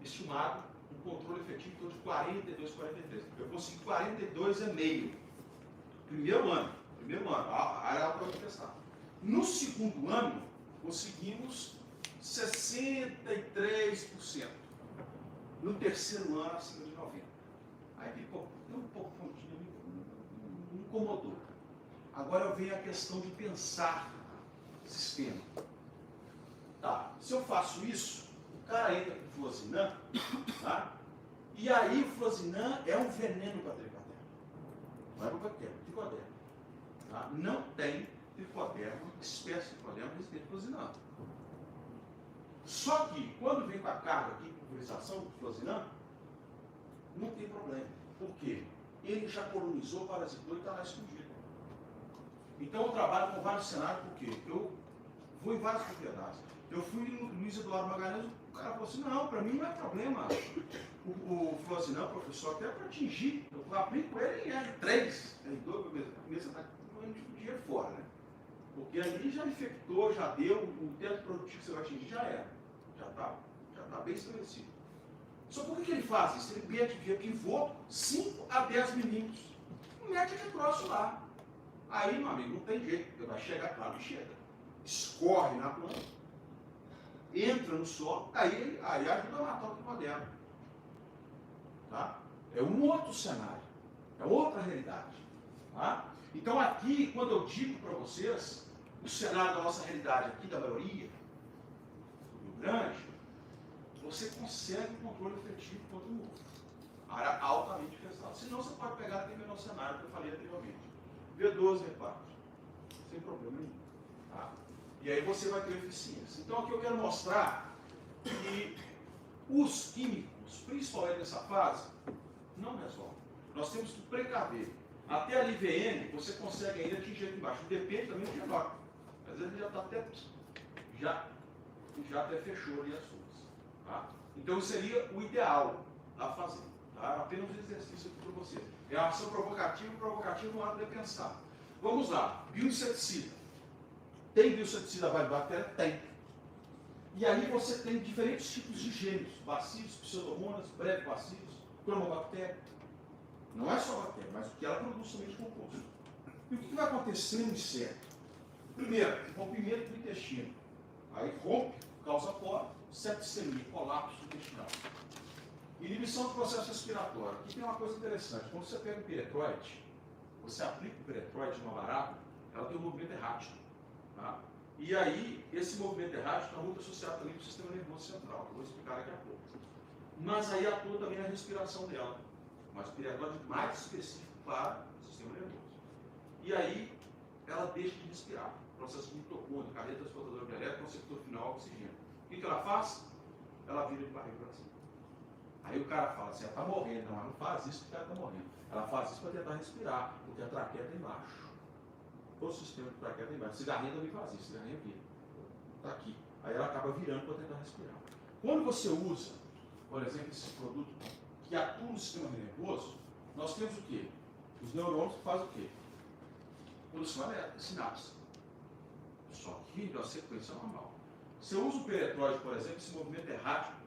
estimado um controle efetivo em torno de 42, 43. Eu consegui 42,5. Primeiro ano, a área alta vai testar. No segundo ano, conseguimos 63%. No terceiro ano, acima de 90%. Aí ficou um pouco pontinho, me incomodou. Agora vem a questão de pensar sistema. Tá, se eu faço isso, o cara entra com fluozinã, tá? E aí o fluozinã é um veneno para tricoderma. Não é para bactéria, é tricoderma. Tá? Não tem tricoderma, espécie de tricoderma resistente ao fluozinã. Só que, quando vem com a carga aqui, com pulverização do fluozinã, não tem problema. Por quê? Ele já colonizou, parasitou e está lá escondido. Então eu trabalho com vários cenários, porque eu vou em várias propriedades. Eu fui no Luiz Eduardo Magalhães, o cara falou assim, não, para mim não é problema. O fluozinã, professor, até para atingir, eu aplico ele em L3, L2, você está com dinheiro fora, né? Porque ali já infectou, já deu, o teto produtivo que você vai atingir já era. Já está bem estabelecido. Só por que ele faz isso? Ele mede via pivô 5 a 10 milímetros. Não mete aquele troço lá. Aí, meu amigo, não tem jeito, porque vai chegar, claro que chega. Escorre na planta, entra no solo, aí ajuda a matar o tricoderma. Tá? É um outro cenário, é outra realidade. Tá? Então aqui, quando eu digo para vocês, o cenário da nossa realidade aqui, da maioria, do Rio Grande, você consegue um controle efetivo contra o mundo. Área altamente pesada. Senão você pode pegar aquele menor cenário que eu falei anteriormente. V12, V4. Sem problema nenhum. Tá? E aí você vai ter eficiência. Então aqui eu quero mostrar que os químicos, principalmente nessa fase, não resolvem. Nós temos que precaver. Até a LVN você consegue ainda atingir aqui embaixo. Depende também do genótipo. Às vezes ele já está até. Já até fechou ali as suas. Tá? Então seria o ideal a fazer. Tá? Apenas um exercício aqui para vocês. É uma ação provocativa não há de pensar. Vamos lá. Bioinseticida. Tem bioinseticida para bactéria? Tem. E aí você tem diferentes tipos de gêmeos. Bacilos, pseudomonas, brevibacilos, cromobactéria. Não é só bactéria, mas o que ela produz também de composto. E o que vai acontecer no inseto? Primeiro, rompimento do intestino. Aí rompe, causa pó, septicemia, colapso intestinal. Inibição do processo respiratório. Aqui tem uma coisa interessante. Quando você pega o piretroide, você aplica o piretroide numa barata, ela tem um movimento errático. Tá? E aí, esse movimento errático está muito associado também com o sistema nervoso central, que eu vou explicar daqui a pouco. Mas aí atua também a respiração dela. Mas o piretroide mais específico para o sistema nervoso. E aí, ela deixa de respirar. Processo de mitocôndria, cadeia transportadora de elétrons, receptor final, oxigênio. O que ela faz? Ela vira de barriga para cima. Aí o cara fala assim, ela está morrendo. Não, ela não faz isso porque ela está morrendo. Ela faz isso para tentar respirar, porque a traqueia está embaixo. Todo o sistema de traqueia está embaixo. Cigarrinha também faz isso, cigarrinha vira. Está aqui. Aí ela acaba virando para tentar respirar. Quando você usa, por exemplo, esse produto que atua no sistema nervoso, nós temos o quê? Os neurônios fazem o quê? Produção elétrica, sinapse. Só que a sequência normal. Se eu uso o peletróide, por exemplo, esse movimento errático,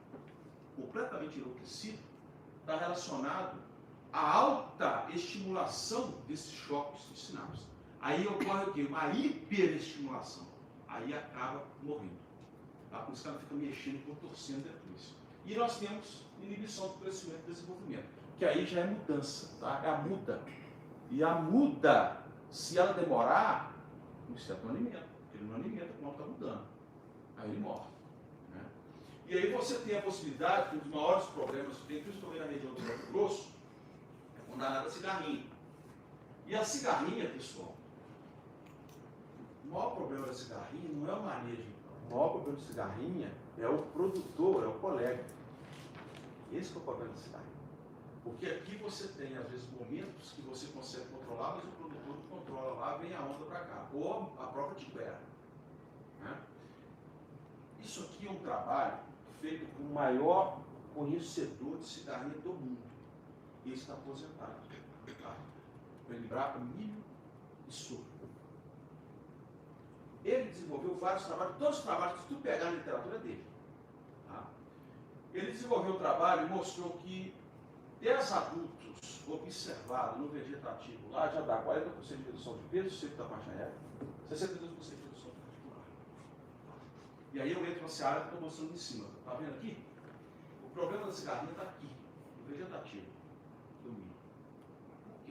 completamente enlouquecido, está relacionado à alta estimulação desses choques de sinapse. Aí ocorre o quê? Uma hiperestimulação. Aí acaba morrendo. Tá? Por isso que ela fica mexendo, contorcendo depois. E nós temos inibição do crescimento e desenvolvimento, que aí já é mudança, tá? É a muda. E a muda, se ela demorar, o inseto não alimenta. Ele não alimenta quando está mudando. Aí ele morre. Né? E aí você tem a possibilidade, que um dos maiores problemas que tem, principalmente na região do Mato Grosso, é com danada cigarrinha. E a cigarrinha, pessoal, o maior problema da cigarrinha não é o manejo. O maior problema da cigarrinha é o produtor, é o colega. Esse é o problema da cigarrinha. Porque aqui você tem, às vezes, momentos que você consegue controlar, mas o produtor não controla lá, vem a onda para cá. Ou a própria tibera. Né? Isso aqui é um trabalho feito por o maior conhecedor de cigarrinha do mundo. Ele está aposentado. Tá? Embrapa, milho e soja. Ele desenvolveu vários trabalhos, todos os trabalhos que tu pegar na literatura dele. Tá? Ele desenvolveu um trabalho e mostrou que 10 adultos observados no vegetativo lá já dá 40% de redução de peso, se ele está baixa aérea, 62% de redução cardiovascular. E aí eu entro nessa área que eu estou mostrando em cima. Está vendo aqui? O problema da cigarrinha está aqui, no vegetativo do milho. O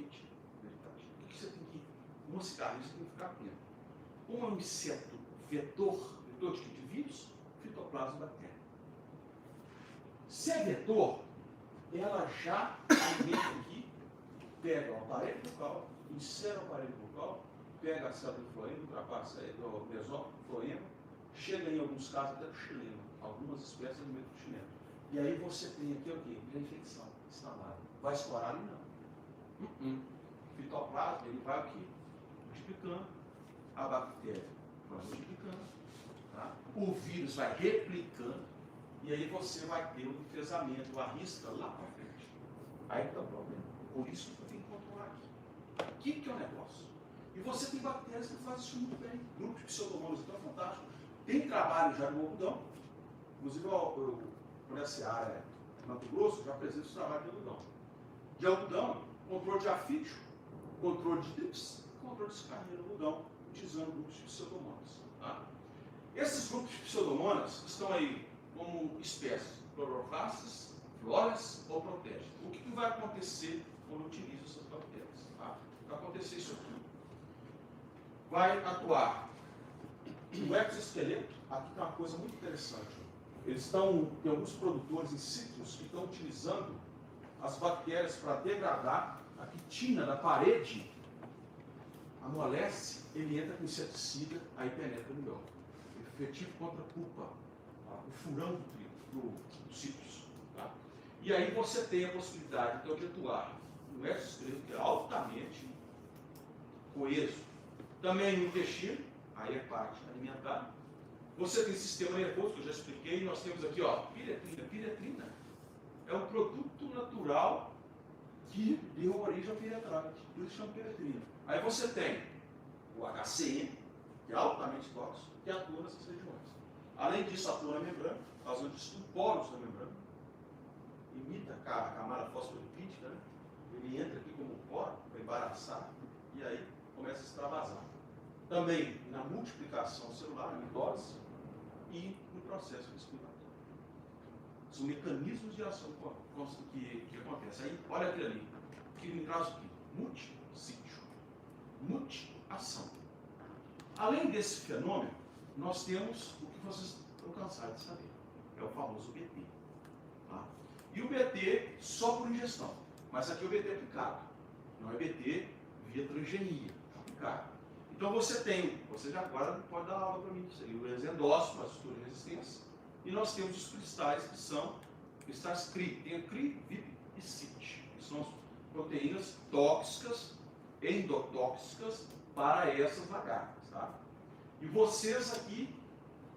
que você tem que. Uma cigarrinha você tem que ficar atento. Um é um inseto vetor de que? De vírus, fitoplasma e bactéria. Se é vetor, ela já alimenta aqui, pega o aparelho bucal, insere o aparelho bucal, pega a célula do floema, ultrapassa do mesófilo, floema, chega em alguns casos até do chileno, algumas espécies alimentam o chileno. E aí você tem aqui o quê? A infecção instalada. Vai estourar ali não. Fitoplasma, ele vai aqui, multiplicando, a bactéria vai multiplicando, tá? O vírus vai replicando, e aí você vai ter o enfesamento, a risca lá para frente. Aí está o problema. Por isso que eu tenho que controlar aqui. O que é o negócio? E você tem bactérias que fazem isso muito bem. Grupo de pseudomonas então é fantástico. Tem trabalho já no algodão. Inclusive, por essa área Mato Grosso, já apresento os trabalhos de algodão. De algodão, controle de afídio, controle de trips, controle de cigarrinha no algodão, utilizando grupos de pseudomonas. Tá? Esses grupos de pseudomonas estão aí como espécies cloroflastas, floras ou protégenas. O que vai acontecer quando utiliza essas bactérias? Tá? Vai acontecer isso aqui. Vai atuar no exoesqueleto. Aqui tem uma coisa muito interessante. Tem alguns produtores em cítricos que estão utilizando as bactérias para degradar a quitina da parede, amolece, ele entra com inseticida, aí penetra no mel. Efetivo contra a pupa, tá? O furão do cítrus. Tá? E aí você tem a possibilidade então, de atuar no exoesqueleto, que é altamente coeso. Também no intestino, aí é parte alimentar. Você tem sistema nervoso, que eu já expliquei, nós temos aqui, ó, piretrina. Piretrina é um produto natural que deu origem ao piretroide, por isso chama piretrina. Aí você tem o HCM, que é altamente tóxico, que atua nessas regiões. Além disso, atua na membrana, causando poros na membrana, imita a camada fosfolipídica, né? Ele entra aqui como poro, para embaraçar, e aí começa a extravasar. Também na multiplicação celular, na mitose, e no processo respiratório. São mecanismos de ação que acontecem. Aí, olha aquilo ali, que me traz o quê? Multi-sítio, multi-ação. Além desse fenômeno, nós temos o que vocês estão cansados de saber, é o famoso BT. Tá? E o BT só por ingestão, mas aqui é o BT aplicado, não é BT via transgenia, é aplicado. Então você já agora pode dar aula para mim, que seria o exendócito, a estrutura de resistência, e nós temos os cristais que são cristais CRI, tem a CRI, VIP e CIT, que são as proteínas tóxicas, endotóxicas para essas lagartas. Tá? E vocês aqui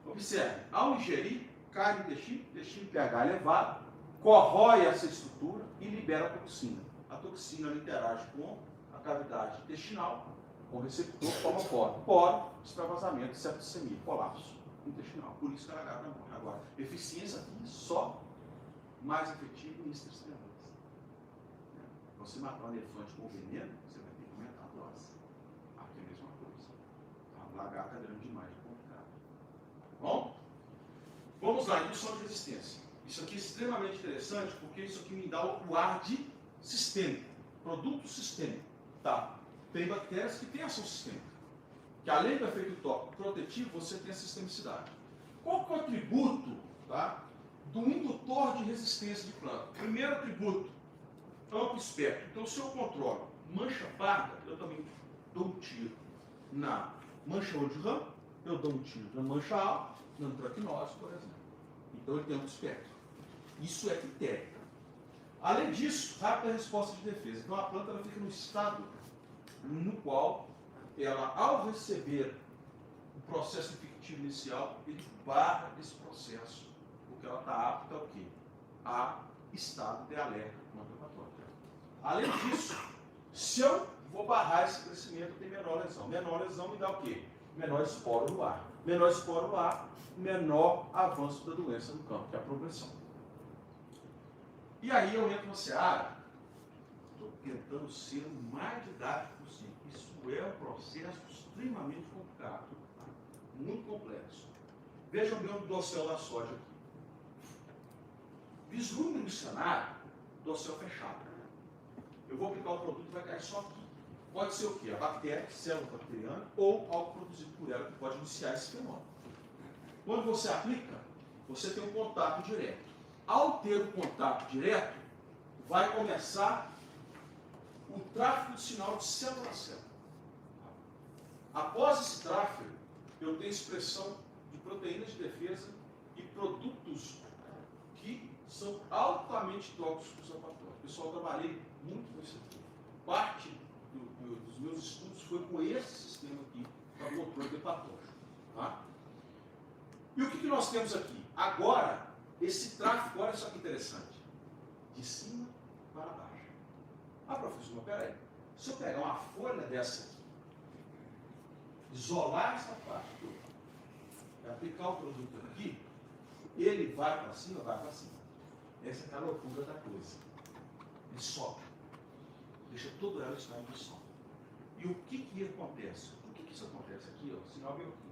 Observe, ao ingerir, cai no intestino pH elevado, corrói essa estrutura e libera a toxina. A toxina interage com a cavidade intestinal, com o receptor, forma poro, extravasamento, septicemia, colapso intestinal. Por isso que a lagarta morre. Agora, eficiência aqui só mais efetiva em extremamente. Você matar um elefante com veneno, você vai ter que aumentar a dose. Aqui é a mesma coisa. A lagarta é grande demais, é complicado. Tá bom? Vamos lá, indução de resistência. Isso aqui é extremamente interessante porque isso aqui me dá o ar de sistêmico, produto sistêmico. Tá? Tem bactérias que têm ação sistêmica, que além do efeito protetivo, você tem a sistemicidade. Qual que é o atributo, tá, do indutor de resistência de planta? Primeiro atributo, amplo espectro. Então, se eu controlo mancha parda, eu também dou um tiro na mancha olho de rã, eu dou um tiro na mancha alta, na antracnose, por exemplo. Então, ele tem amplo espectro. Isso é critério. Além disso, rápida resposta de defesa. Então, a planta ela fica no estado no qual ela, ao receber o processo infectivo inicial, ele barra esse processo, porque ela está apta ao quê? A estado de alerta contra a patógeno. Além disso, se eu vou barrar esse crescimento, tem menor lesão. Menor lesão me dá o quê? Menor esporo no ar. Menor esporo no ar, menor avanço da doença no campo, que é a progressão. E aí eu entro na seara, estou tentando ser o mais didático possível. Isso é um processo extremamente complicado, tá? Muito complexo. Vejam bem o dossel da soja aqui. Vislumbre no cenário, dossel fechado. Eu vou aplicar o produto e vai cair só aqui. Pode ser o quê? A bactéria, célula bacteriana, ou algo produzido por ela que pode iniciar esse fenômeno. Quando você aplica, você tem um contato direto. Ao ter o contato direto, vai começar o tráfego de sinal de célula a célula. Após esse tráfego, eu tenho expressão de proteínas de defesa e produtos que são altamente tóxicos ao patógeno. Pessoal, eu trabalhei muito com isso aqui. Parte dos meus estudos foi com esse sistema aqui para controle de patógeno. Tá? E o que nós temos aqui? Agora, esse tráfego, olha só que interessante, de cima para baixo. Ah, professor, mas peraí, se eu pegar uma folha dessa aqui, isolar essa parte toda, aplicar o produto aqui, ele vai para cima, vai para cima. Essa é a loucura da coisa. Ele sobe, deixa todo ela estar em som. E o que acontece? Por que isso acontece aqui? Ó, o sinal veio aqui.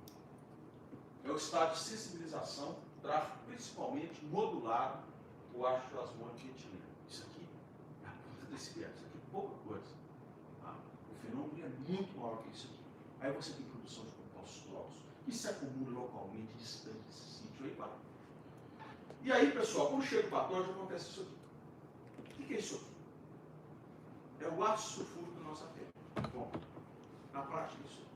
É o estado de sensibilização, tráfego principalmente modulado por ácido plasmônico de etileno. Isso aqui é a ponta do iceberg, isso aqui é pouca coisa. Tá? O fenômeno é muito maior que isso aqui. Aí você tem produção de compostos tóxicos que se acumulam localmente distante desse sítio. Aí vai. E aí, pessoal, quando chega o patógeno, acontece isso aqui. O que é isso aqui? É o ácido sulfúrico da nossa pele. Bom, na prática, isso aqui.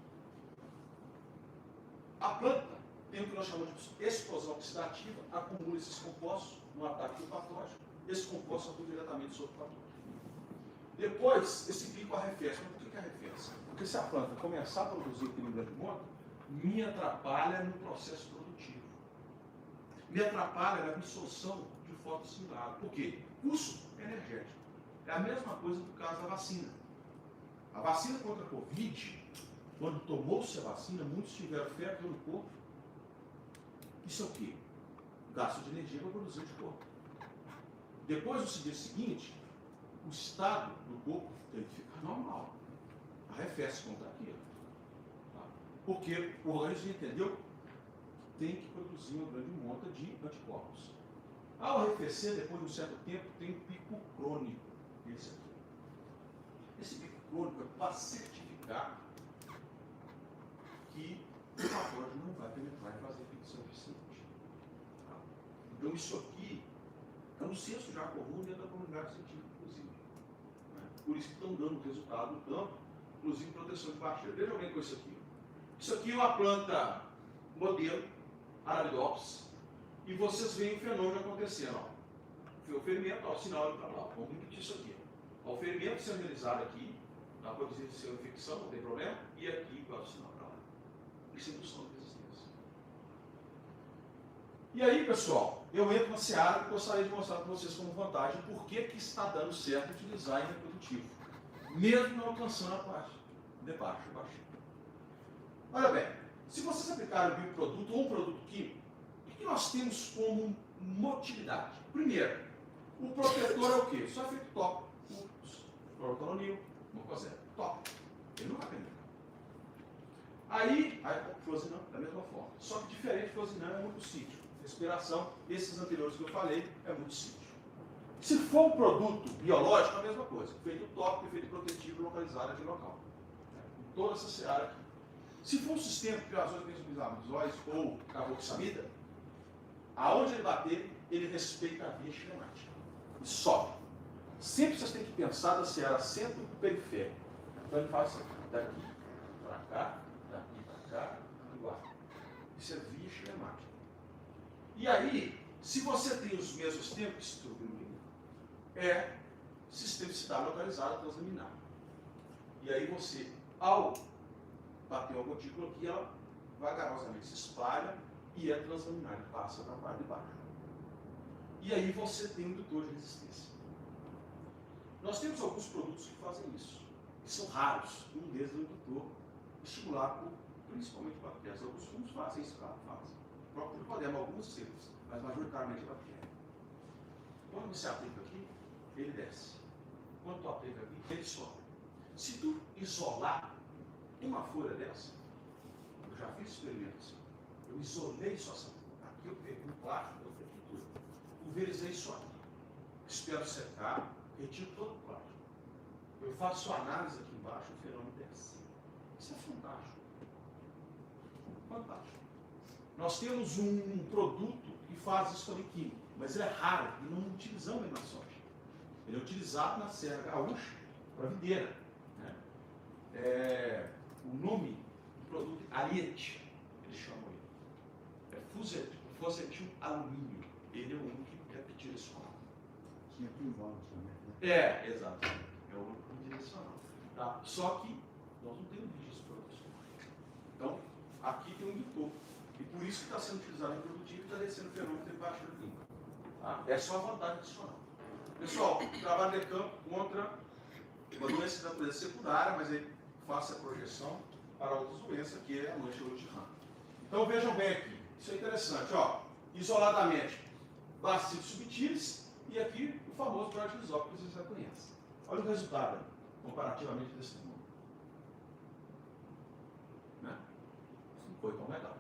A planta tem o que nós chamamos de explosão oxidativa, acumula esses compostos no ataque do patógeno, esses compostos atuam diretamente sobre o patógeno. Depois, esse bico arrefece. Mas por que arrefece? Porque se a planta começar a produzir aquele grande monte, me atrapalha no processo produtivo. Me atrapalha na absorção de fotossimilar. Por quê? Custo energético. É a mesma coisa no caso da vacina. A vacina contra a Covid, quando tomou-se a vacina, muitos tiveram febre no corpo. Isso é o quê? Gasto de energia para produzir anticorpo. Depois, no dia seguinte, o estado do corpo tem que ficar normal. Arrefece contra aquilo. Tá? Porque o organismo entendeu que tem que produzir uma grande monta de anticorpos. Ao arrefecer, depois de um certo tempo, tem um pico crônico. Esse aqui. Esse pico crônico é para certificar que o patógeno não vai penetrar e fazer infecção eficiente. Tá? Então, isso aqui é um senso já comum dentro da comunidade científica, inclusive. Né? Por isso que estão dando resultado no campo, inclusive proteção de bactérias. Vejam bem com isso aqui. Isso aqui é uma planta modelo, Arabidopsis, e vocês veem o fenômeno acontecendo. Ó. O fermento, ó, o sinal para lá. Vamos repetir isso aqui. Ó, o fermento sendo realizado aqui, tá? Pode ser uma infecção, não tem problema, e aqui vai o sinal para lá. Isso é indução de resistência. E aí, pessoal, eu entro na seara e gostaria de mostrar para vocês como vantagem por que está dando certo utilizar em reprodutivo, mesmo não alcançando a parte de baixo. Olha bem, se vocês aplicarem um bioproduto ou um produto químico, o que nós temos como motilidade? Primeiro, o protetor é o quê? Só efeito tópico. Clorotonil, mucosel, tópico. Ele não vai penetrar. Aí fuosinam da mesma forma. Só que diferente, fuosinam é muito sítio. Respiração, esses anteriores que eu falei, é muito sítio. Se for um produto biológico, é a mesma coisa. Efeito tópico, efeito protetivo localizado aqui no local. Em toda essa seara aqui. Se for um sistema de azóis benzoilos ou carboxamida, aonde ele bater, ele respeita a via cinemática. E sobe. Sempre vocês têm que pensar da seara centro-periférica. Então ele faz assim, daqui para cá, igual. Isso é via cinemática. E aí, se você tem os mesmos tempos, é sistemicidade localizada translaminar. E aí você, ao bater uma gotícula aqui, ela vagarosamente se espalha e é translaminar, ele passa para a parte de baixo. E aí você tem um indutor de resistência. Nós temos alguns produtos que fazem isso, e são raros. Um deles é o indutor estimular principalmente bactérias. Alguns fungos fazem isso, claro, fazem. O próprio tripodema, alguns secos, mas majoritariamente é bactéria. Quando você aplica aqui, ele desce. Quando tu aplica aqui, ele sobe. Se tu isolar uma folha dessa, eu já fiz experimentos, eu isolei só essa. Aqui eu peguei um plástico, eu peguei tudo. Pulverizei só aqui. Espero secar, retiro todo o plástico. Eu faço análise aqui embaixo, o fenômeno desce. Isso é fantástico. Fantástico. Nós temos um produto que faz isso também químico, mas ele é raro e não utilizamos ele na soja. Ele é utilizado na Serra Gaúcha para videira. Né? O nome do produto é Ariete, eles chamam ele. É fusetil alumínio. Ele é o único que repetir esse nome. Tinha pinzão também, né? É, exato. É o único direcional. Tá? Só que nós não temos vídeos para isso. Então, aqui tem um indutor. E por isso que está sendo utilizado em produtivo e está descendo o fenômeno de baixo da clima. Tá? Essa é uma vantagem adicional. Pessoal, trabalho de campo contra uma doença de natureza secundária, mas aí faça a projeção para outras doenças, que é a mancha de rã. Então vejam bem aqui, isso é interessante, ó. Isoladamente, bacilos subtilis e aqui o famoso Bradisol, que vocês já conhecem. Olha o resultado, comparativamente desse mundo. Né? Isso não foi tão legal.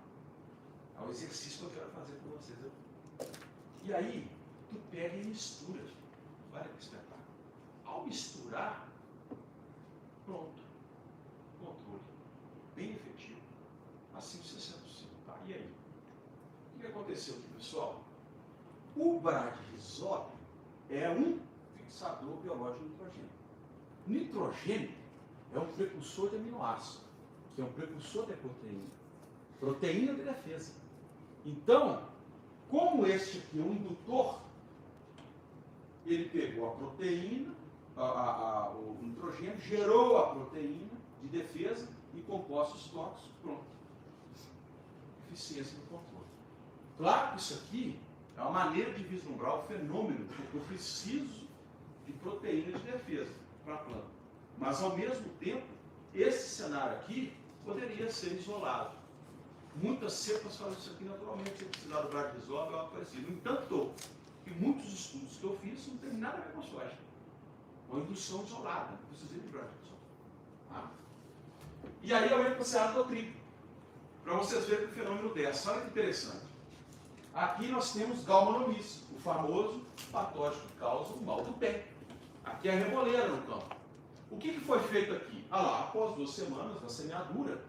É um exercício que eu quero fazer com vocês. E aí, tu pega e mistura. Olha que espetáculo. Ao misturar, pronto. Controle. Bem efetivo. Assim você é possível. Tá? E aí? O que aconteceu aqui, pessoal? O Bradisol é um fixador biológico de nitrogênio. Nitrogênio é um precursor de aminoácido, que é um precursor de proteína. Proteína de defesa. Então, como este aqui é um indutor, ele pegou a proteína, o nitrogênio, gerou a proteína de defesa e compostos tóxicos, pronto. Eficiência no controle. Claro que isso aqui é uma maneira de vislumbrar o fenômeno, porque eu preciso de proteína de defesa para a planta. Mas, ao mesmo tempo, esse cenário aqui poderia ser isolado. Muitas cepas fazem isso aqui naturalmente, se precisar do Bradisol ou algo parecido. No entanto, que muitos estudos que eu fiz não tem nada a ver com a soja. Uma indução isolada, não precisa de Bradisol. Tá? E aí eu entro para a seara do trigo, para vocês verem o fenômeno dessa. Olha que interessante. Aqui nós temos Gallmanosis, o famoso patógeno que causa o mal do pé. Aqui é a reboleira no campo. O que foi feito aqui? Ah lá, após 2 semanas da semeadura,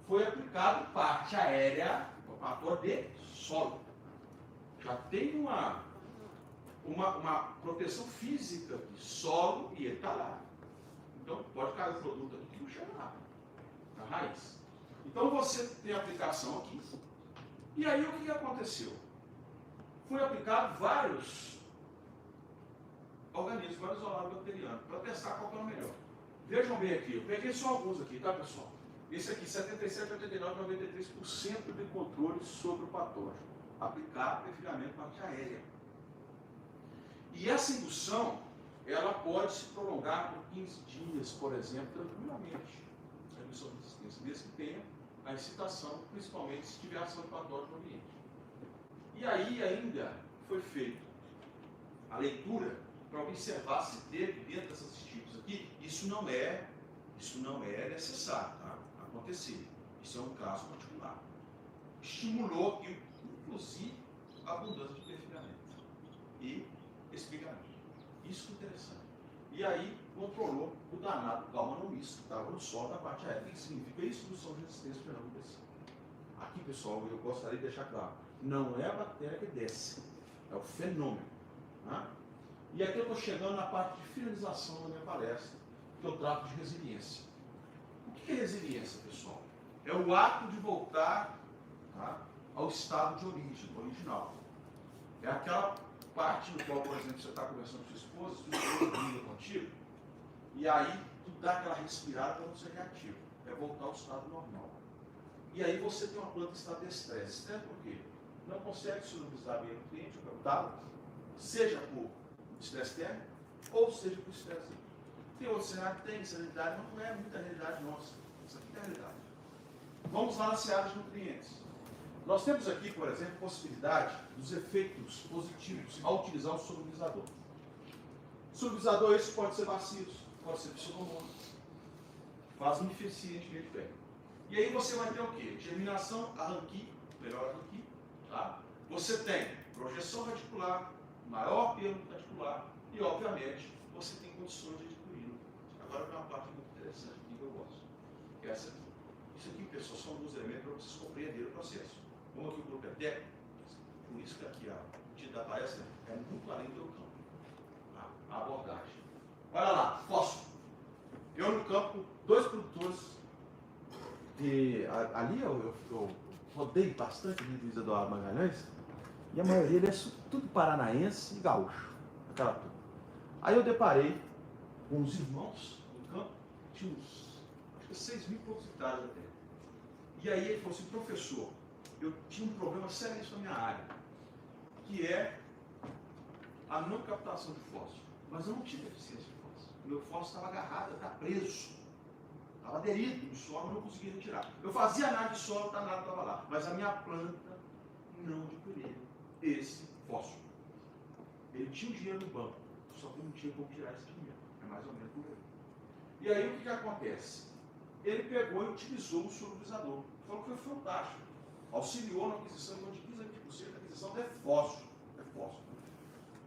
foi aplicado parte aérea, o fator de solo. Já tem uma proteção física de solo e ele está lá. Então pode cair o produto aqui que não chega lá, na raiz. Então você tem a aplicação aqui. E aí o que aconteceu? Foi aplicado vários organismos, vários isolados bacterianos, para testar qual que é o melhor. Vejam bem aqui, eu peguei só alguns aqui, tá pessoal? Esse aqui, 77, 89, 93% de controle sobre o patógeno. aplicar perfilhamento na parte aérea. E essa indução, ela pode se prolongar por 15 dias, por exemplo, tranquilamente. A indução de resistência, mesmo que tenha a excitação, principalmente se tiver ação inflamatória no ambiente. E aí ainda foi feita a leitura para observar se teve dentro dessas tipos aqui, isso não é necessário, tá? Acontecer. Isso é um caso particular. Estimulou, inclusive, a abundância de perfilhamento e espigamento. Isso é interessante. E aí controlou o danado galvanomisto, que estava no solo da parte aérea. O que significa isso? Indução de resistência para não descer. Aqui, pessoal, eu gostaria de deixar claro, não é a bactéria que desce, é o fenômeno. Tá? E aqui eu estou chegando na parte de finalização da minha palestra, que eu trato de resiliência. O que é resiliência, pessoal? É o ato de voltar, tá, ao estado de origem, original. É aquela parte no qual, por exemplo, você está conversando com sua esposa, sua esposa briga contigo, e aí tu dá aquela respirada para não ser reativo. É voltar ao estado normal. E aí você tem uma planta em estado de estresse. Estresse por quê? Não consegue solubilizar bem o nutriente, o capital, seja por estresse térmico ou seja por estresse. Tem outro cenário que tem essa realidade, mas não é muita realidade nossa. Isso aqui é a realidade. Vamos lá na seara de nutrientes. Nós temos aqui, por exemplo, possibilidade dos efeitos positivos ao utilizar o solubilizador. Solubilizador esse pode ser bacilos, pode ser pseudomonas, faz um eficiente que ele pega. E aí você vai ter o quê? Germinação, arranque, melhor arranque, tá? Você tem projeção radicular, maior pelo radicular e, obviamente, você tem condições de adquirir. Agora tem uma parte muito interessante aqui que eu gosto, que é essa aqui. Isso aqui, pessoal, são alguns elementos para vocês compreenderem o processo. Como aqui o grupo é técnico, por isso que aqui o título da palestra é muito além do campo. Tá? A abordagem. Olha lá, fósforo. Eu no campo, 2 produtores, ali eu rodei bastante ali do Eduardo Magalhães, e a maioria deles é tudo paranaense e gaúcho, aquela turma. Aí eu deparei com os irmãos no campo, tinha uns, acho que 6 mil e poucos hectares até. E aí ele falou assim, professor, eu tinha um problema sério na minha área, que é a não captação de fósforo. Mas eu não tive eficiência de fósforo. O meu fósforo estava agarrado, estava preso. Estava aderido no solo, eu não conseguia retirar. Eu fazia análise de solo, a nada estava lá. Mas a minha planta não adquiria esse fósforo. Ele tinha o dinheiro no banco, só que não tinha como tirar esse dinheiro. É mais ou menos por aí. E aí o que acontece? Ele pegou e utilizou o solubilizador. Falou que foi fantástico. Auxiliou na aquisição de 15 a 20% da aquisição de fósforo.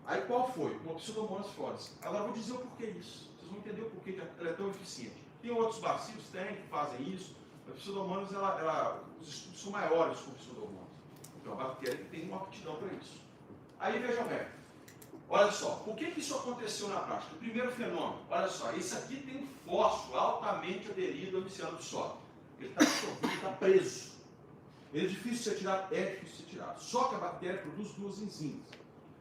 Aí qual foi? Uma pseudomonas flores. Agora eu vou dizer o porquê disso. Vocês vão entender o porquê que ela é tão eficiente. Tem outros bacilos que fazem isso. A pseudomonas, os estudos são maiores com pseudomonas. Então a bactéria que tem uma aptidão para isso. Aí vejam bem. Olha só, por que isso aconteceu na prática? O primeiro fenômeno, olha só, esse aqui tem um fósforo altamente aderido ao miciano do solo. Ele está absorvido, está preso. Ele é difícil de ser tirado? É difícil de ser tirado. Só que a bactéria produz 2 enzimas,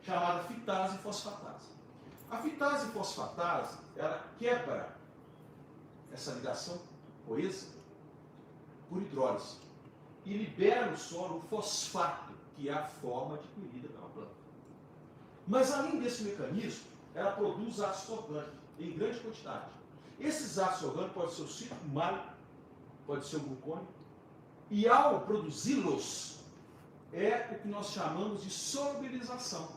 chamadas fitase e fosfatase. A fitase e fosfatase, ela quebra essa ligação coesa por hidrólise e libera no solo o fosfato, que é a forma adquirida pela planta. Mas além desse mecanismo, ela produz ácido orgânico em grande quantidade. Esses ácidos orgânicos podem ser o cítrico málico, pode ser o glucônico, e ao produzi-los, é o que nós chamamos de solubilização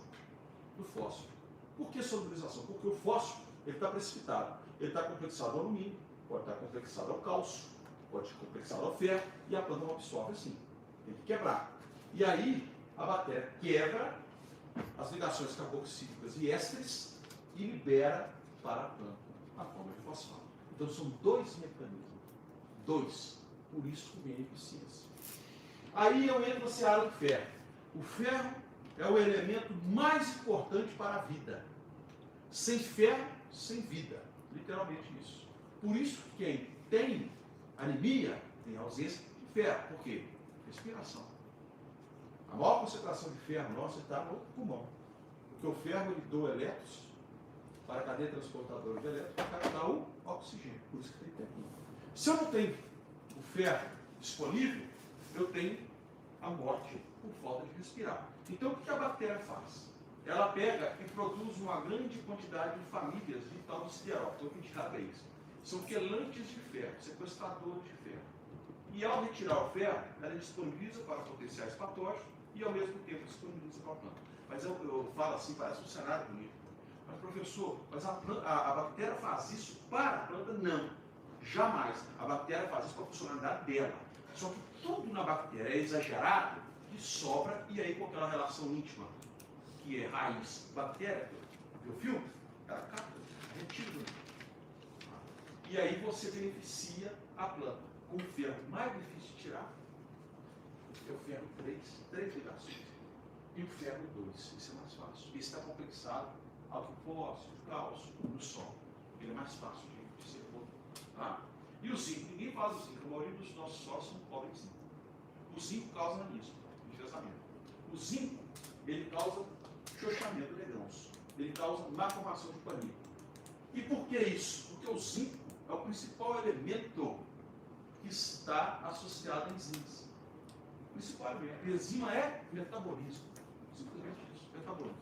do fósforo. Por que solubilização? Porque o fósforo está precipitado. Ele está complexado ao alumínio, pode estar complexado ao cálcio, pode estar complexado ao ferro, e a planta não absorve assim. Tem que quebrar. E aí, a bactéria quebra as ligações carboxílicas e ésteres e libera para a planta a forma de fosfato. Então são 2 mecanismos. 2. Por isso que vem a eficiência. Aí eu entro na seara do ferro. O ferro é o elemento mais importante para a vida. Sem ferro, sem vida. Literalmente isso. Por isso que quem tem anemia tem ausência de ferro. Por quê? Respiração. A maior concentração de ferro nossa está no pulmão. Porque o ferro ele doa elétrons para a cadeia transportadora de elétrons para captar o oxigênio. Por isso que tem tempo. Se eu não tenho o ferro disponível, eu tenho a morte por falta de respirar. Então, o que a bactéria faz? Ela pega e produz uma grande quantidade de famílias de tal de siderófilos. Então, o que indica é isso? São quelantes de ferro, sequestradores de ferro. E ao retirar o ferro, ela disponibiliza para potenciais patógenos e ao mesmo tempo disponibiliza para a planta. Mas eu falo assim, parece um cenário bonito. Mas professor, mas a bactéria faz isso para a planta? Não, jamais. A bactéria faz isso para a funcionalidade dela. Só que tudo na bactéria é exagerado e sobra, e aí com aquela relação íntima, que é raiz, bactéria, biofilme, ela capta, retira. E aí você beneficia a planta. Com o ferro mais difícil de tirar, é o ferro 3 ligações. E o ferro 2, isso é mais fácil. Esse está complexado ao fósforo, cálcio, no sol. Ele é mais fácil de ser posto. Tá? E o zinco, ninguém fala do zinco, a maioria dos nossos solos são pobres de zinco. O zinco causa anismo, engesamento. O zinco, ele causa chochamento de grãos. Ele causa má formação de panículo. E por que isso? Porque o zinco é o principal elemento que está associado a enzimas. O principal elemento. A enzima é metabolismo. Simplesmente isso, metabolismo.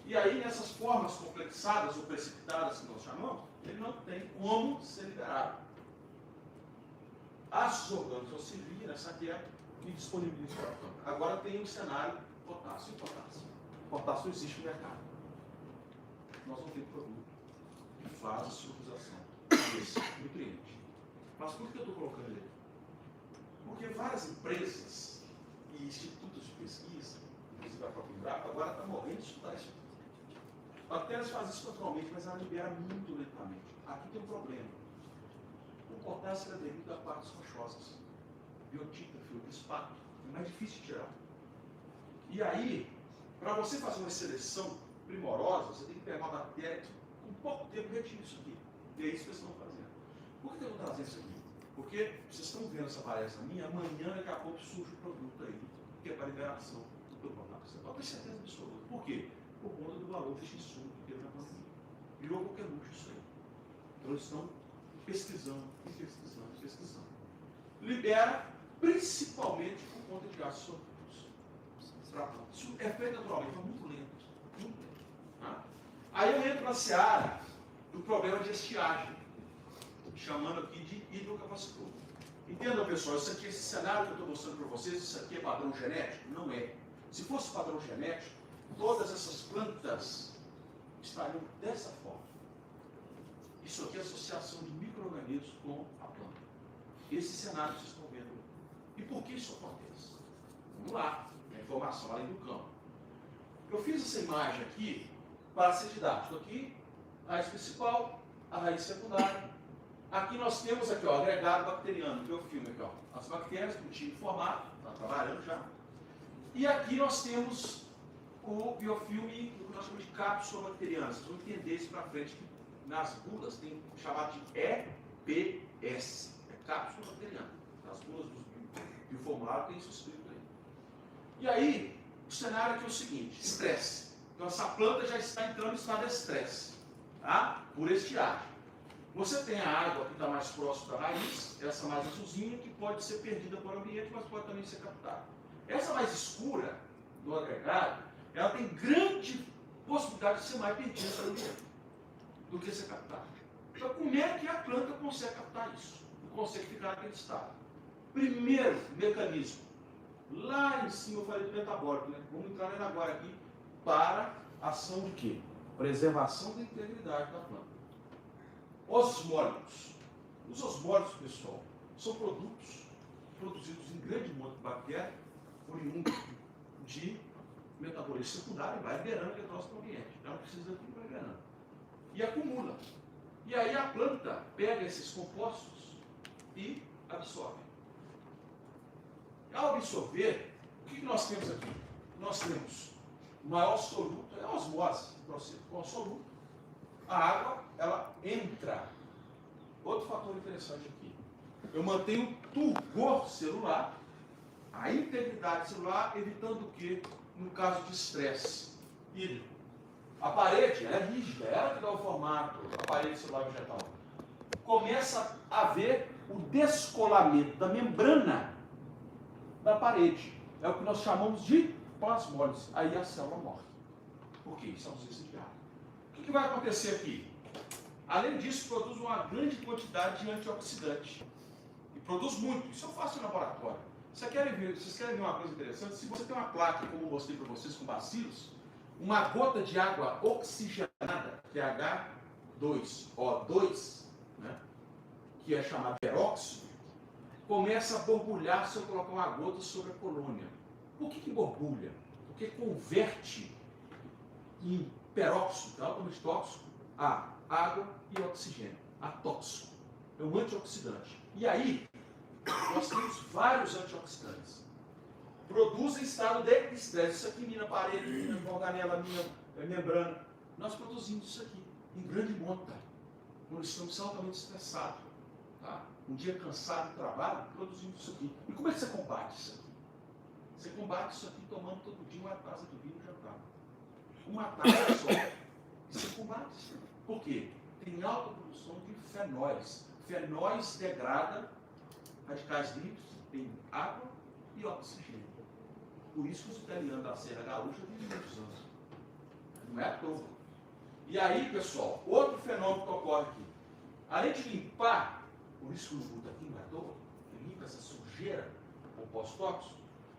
E aí, nessas formas complexadas ou precipitadas que nós chamamos, ele não tem como ser liberado. Ácidos orgânicos auxiliam nessa quebra e disponibilizam para a planta. Agora tem um cenário potássio e potássio. Potássio existe no mercado. Nós não temos produto que faz a utilização desse nutriente. Mas por que eu estou colocando ele? Porque várias empresas e institutos de pesquisa, inclusive a própria Embrapa, agora está morrendo de estudar isso. Bactérias fazem isso naturalmente, mas ela libera muito lentamente. Aqui tem um problema. O potássio é devido a partes rochosas. Biotita, feldspato. É mais difícil de tirar. E aí, para você fazer uma seleção primorosa, você tem que pegar uma bactéria que com pouco tempo retira isso aqui. E é isso que eles estão fazendo. Por que eu estou trazendo isso aqui? Porque vocês estão vendo essa palestra minha, amanhã daqui a pouco surge o produto aí, que é para liberação do potássio. Você pode ter certeza absoluta. Por quê? Por conta do valor desse insumo que teve na pandemia. Virou qualquer luxo isso aí. Então eles estão pesquisando, pesquisando. Libera principalmente por conta de gases sulfúricos. Isso é feito naturalmente, mas muito lento. Muito lento. Tá? Aí eu entro na seara do problema de estiagem, chamando aqui de hidrocapacitor. Entendam, pessoal, isso aqui, esse cenário que eu estou mostrando para vocês, isso aqui é padrão genético? Não é. Se fosse padrão genético, todas essas plantas estariam dessa forma. Isso aqui é associação de micro-organismos com a planta. Esse cenário vocês estão vendo. E por que isso acontece? Vamos lá, a informação além do campo. Eu fiz essa imagem aqui para ser didático. Aqui, a raiz principal, a raiz secundária. Aqui nós temos aqui, ó, agregado bacteriano, biofilme aqui, ó. As bactérias que eu tinha informado, está trabalhando já. E aqui nós temos o biofilme, o que nós chamamos de cápsula bacteriana. Vocês vão entender isso para frente, que nas bulas tem chamado de EPS, é cápsula bacteriana. Nas bulas do formulário tem isso escrito aí. E aí, o cenário aqui é o seguinte, estresse. Então essa planta já está entrando em estado de estresse, tá? Por estiagem. Você tem a água que está mais próximo da raiz, essa mais azulzinha, que pode ser perdida para o ambiente, mas pode também ser captada. Essa mais escura, do agregado, ela tem grande possibilidade de ser mais perdida para o ambiente do que ser captada. Então, como é que a planta consegue captar isso? E consegue ficar naquele estado? Primeiro mecanismo, lá em cima eu falei do metabólico, né? Vamos entrar nele agora aqui, para ação de quê? Preservação da integridade da planta. Osmólicos. Os osmólicos, pessoal, são produtos produzidos em grande modo por bactéria, oriundo de metabolismo secundário, vai liberando o eletrócito para o ambiente. Ela precisa de tudo, vai liberando. E acumula. E aí a planta pega esses compostos e absorve. Ao absorver, o que nós temos aqui? Nós temos o maior soluto, é a osmose, com o soluto. A água, ela entra. Outro fator interessante aqui. Eu mantenho o turgor celular, a integridade celular, evitando o quê? No caso de estresse hídrico. A parede, ela é rígida, ela que dá o formato, a parede celular vegetal. Começa a haver o descolamento da membrana da parede. é o que nós chamamos de plasmólise. Aí a célula morre. Por quê? Isso é ausência de água. O que vai acontecer aqui? Além disso, produz uma grande quantidade de antioxidante. E produz muito. Isso eu faço no laboratório. Vocês querem ver uma coisa interessante? Se você tem uma placa, como eu mostrei para vocês, com bacilos, uma gota de água oxigenada, que é H2O2, né, que é chamado peróxido, começa a borbulhar se eu colocar uma gota sobre a colônia. Por que borbulha? Porque converte em peróxido, que é altamente tóxico, a água e oxigênio, a tóxico. É um antioxidante. E aí, nós temos vários antioxidantes. Produzem estado de estresse. Isso aqui, mina parede, mina organela, mina membrana. Nós produzimos isso aqui, em grande monta, quando estamos altamente estressados. Tá? Um dia cansado do trabalho, produzimos isso aqui. E como é que você combate isso aqui? Você combate isso aqui tomando todo dia uma taça de vinho no jantar. Uma taça só. E você combate isso. Por quê? Tem alta produção de fenóis. Fenóis degrada radicais livres em água e oxigênio. Por isso que os italianos da Serra Gaúcha vivem muitos anos. Não é à toa. E aí, pessoal, outro fenômeno que ocorre aqui. Além de limpar, por isso que o luto aqui não é à toa, que limpa essa sujeira com pós-tóxico,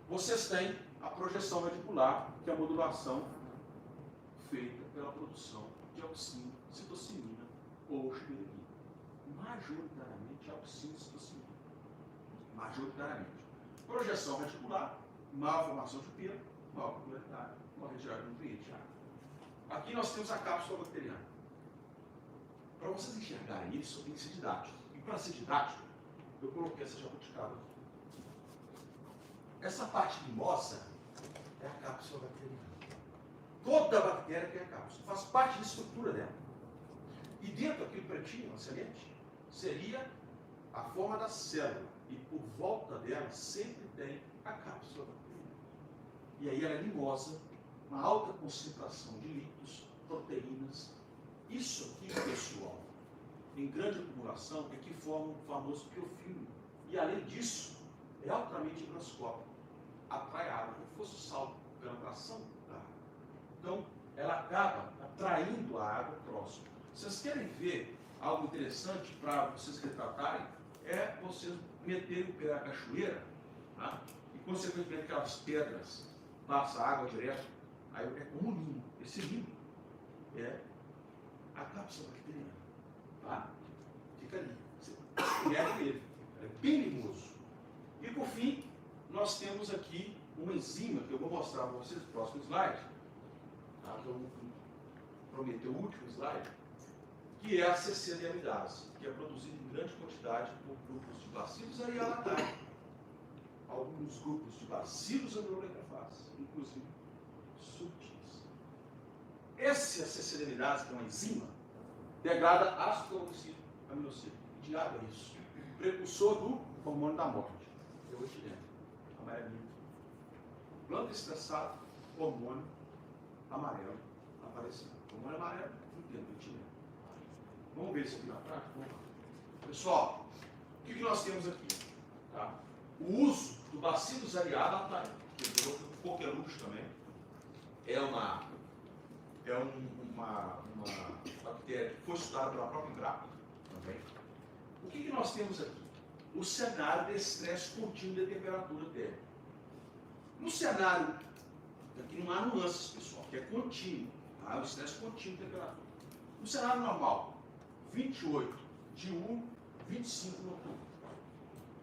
vocês têm a projeção radicular, que é a modulação feita pela produção de auxina, citocinina ou xiberina. Majoritariamente auxina e citocinina. Majoritariamente. Projeção radicular, maior formação de pelo, maior popularidade, maior retirada de nutrientes. Aqui nós temos a cápsula bacteriana. Para vocês enxergarem isso, tem que ser didático. E para ser didático, eu coloquei essa jabuticaba aqui. Essa parte limosa é a cápsula bacteriana. Toda bactéria tem a cápsula, faz parte da estrutura dela. E dentro daquele pretinho, a semente, seria a forma da célula. E por volta dela sempre tem a cápsula bacteriana. E aí ela é limosa, uma alta concentração de lípidos, proteínas. Isso aqui, pessoal, em grande acumulação, é que forma o famoso biofilme. E além disso, é altamente higroscópico. Atrai água, como se fosse o sal, pela atração da água. Então, ela acaba atraindo a água próxima. Vocês querem ver algo interessante para vocês retratarem? É vocês meterem o pé na cachoeira, tá? E consequentemente aquelas pedras, passa água direto, aí é como um limo. Esse limo é a cápsula bacteriana, tá? Fica ali, você pega ele, é bem limoso. E por fim, nós temos aqui uma enzima que eu vou mostrar para vocês no próximo slide, tá? Eu vou prometer o último slide, que é a CC-deamidase, que é produzida em grande quantidade por grupos de bacilos Arialatae. Alguns grupos de bacilos amiloidofaces, inclusive subtis. Essa CC-deamidase, que é uma enzima, degrada ácido carboxílico aminosílico. Que diabo é isso? Precursor do hormônio da morte. Eu te lembro. Amarelinho. Planta estressada, hormônio amarelo aparecendo. Hormônio amarelo, entendo, eu te lembro. Vamos ver isso aqui na prática? Pessoal, o que nós temos aqui? Tá? O uso do Bacillus areata, que é do coqueluche também, é uma bactéria que foi estudada pela própria Embrapa também. O que nós temos aqui? O cenário de estresse contínuo de temperatura térmica. No cenário, aqui não há nuances, pessoal, que é contínuo, tá? O estresse contínuo de temperatura. No cenário normal, 28 diurno, 25 noturno.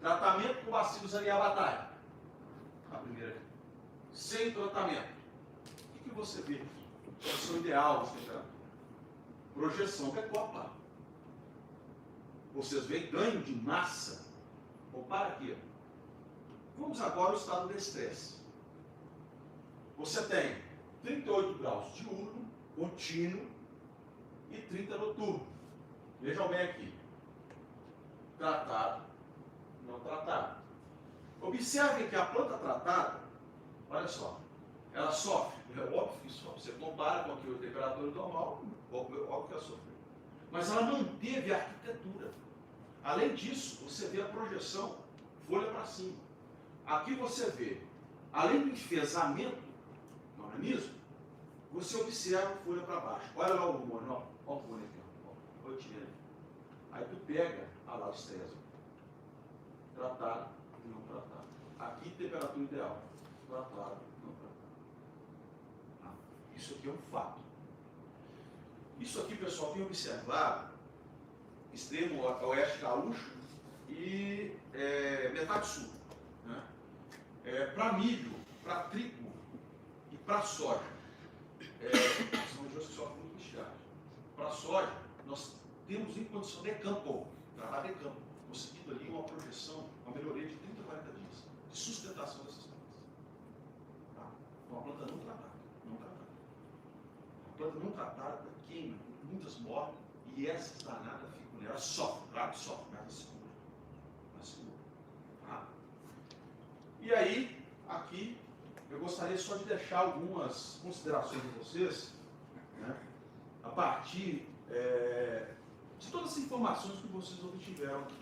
Tratamento com Bacillus areata. A primeira aqui. Sem tratamento. O que você vê aqui? Projeção ideal de temperatura. Projeção recopa. Vocês veem ganho de massa. Compara aqui. Vamos agora ao estado de estresse. Você tem 38 graus diurno, contínuo, e 30 noturno. Vejam bem aqui. Tratado, não tratado. Observem que a planta tratada, olha só, ela sofre, é óbvio que sofre. Você compara com a temperatura normal, óbvio que ela sofre. Mas ela manteve a arquitetura. Além disso, você vê a projeção, folha para cima. Aqui você vê além do enfesamento no organismo, você observa a folha para baixo. Olha lá o hormônio, ó. Olha o hormônio aqui, ó. Olha o tiro. Aí tu pega, olha lá o estresse. Tratado, não tratado. Aqui, temperatura ideal. Tratado, não tratado. Ah, isso aqui é um fato. Isso aqui, pessoal, tem observado extremo oeste gaúcho e metade sul. Né? Para milho, para trigo e para soja. São regiões que sofrem muito estiagem. Para soja, nós temos em condição de campo, trabalho de campo, conseguindo ali uma projeção, uma melhoria de 30 a 40 dias de sustentação dessas plantas. Tá? Então, a planta não tratada, não tratada. A planta não tratada queima, muitas morrem e essas danadas ficam nela, sofrem, claro que sofrem, mas assim, tá? E aí, aqui, eu gostaria só de deixar algumas considerações de vocês, né, a partir de todas as informações que vocês obtiveram aqui.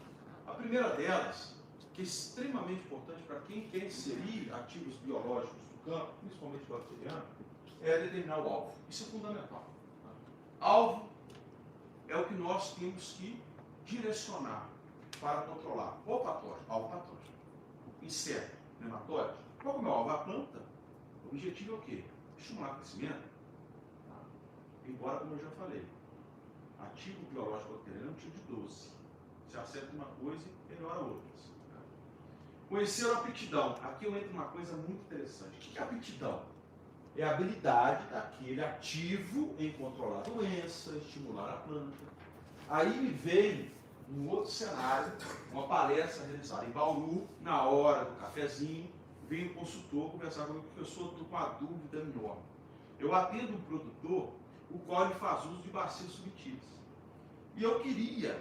A primeira delas, que é extremamente importante para quem quer inserir ativos biológicos no campo, principalmente bacteriano, é determinar o alvo. Isso é fundamental. Tá? Alvo é o que nós temos que direcionar para controlar. Qual patógeno? Alvo patógeno. Inseto, nematóide. Qual é o meu alvo? A planta. O objetivo é o quê? Estimular o crescimento. Tá? Embora, como eu já falei, ativo biológico bacteriano é um tipo de 12. Se acerta uma coisa, melhora outras. Tá? Conhecer a aptidão. Aqui eu entro numa coisa muito interessante. O que é aptidão? É a habilidade daquele ativo em controlar a doença, estimular a planta. Aí me veio um outro cenário, uma palestra realizada em Bauru, na hora do cafezinho, veio um consultor conversar comigo, professor, estou com uma dúvida enorme. Eu atendo um produtor, o qual ele faz uso de bacilos subtis. E eu queria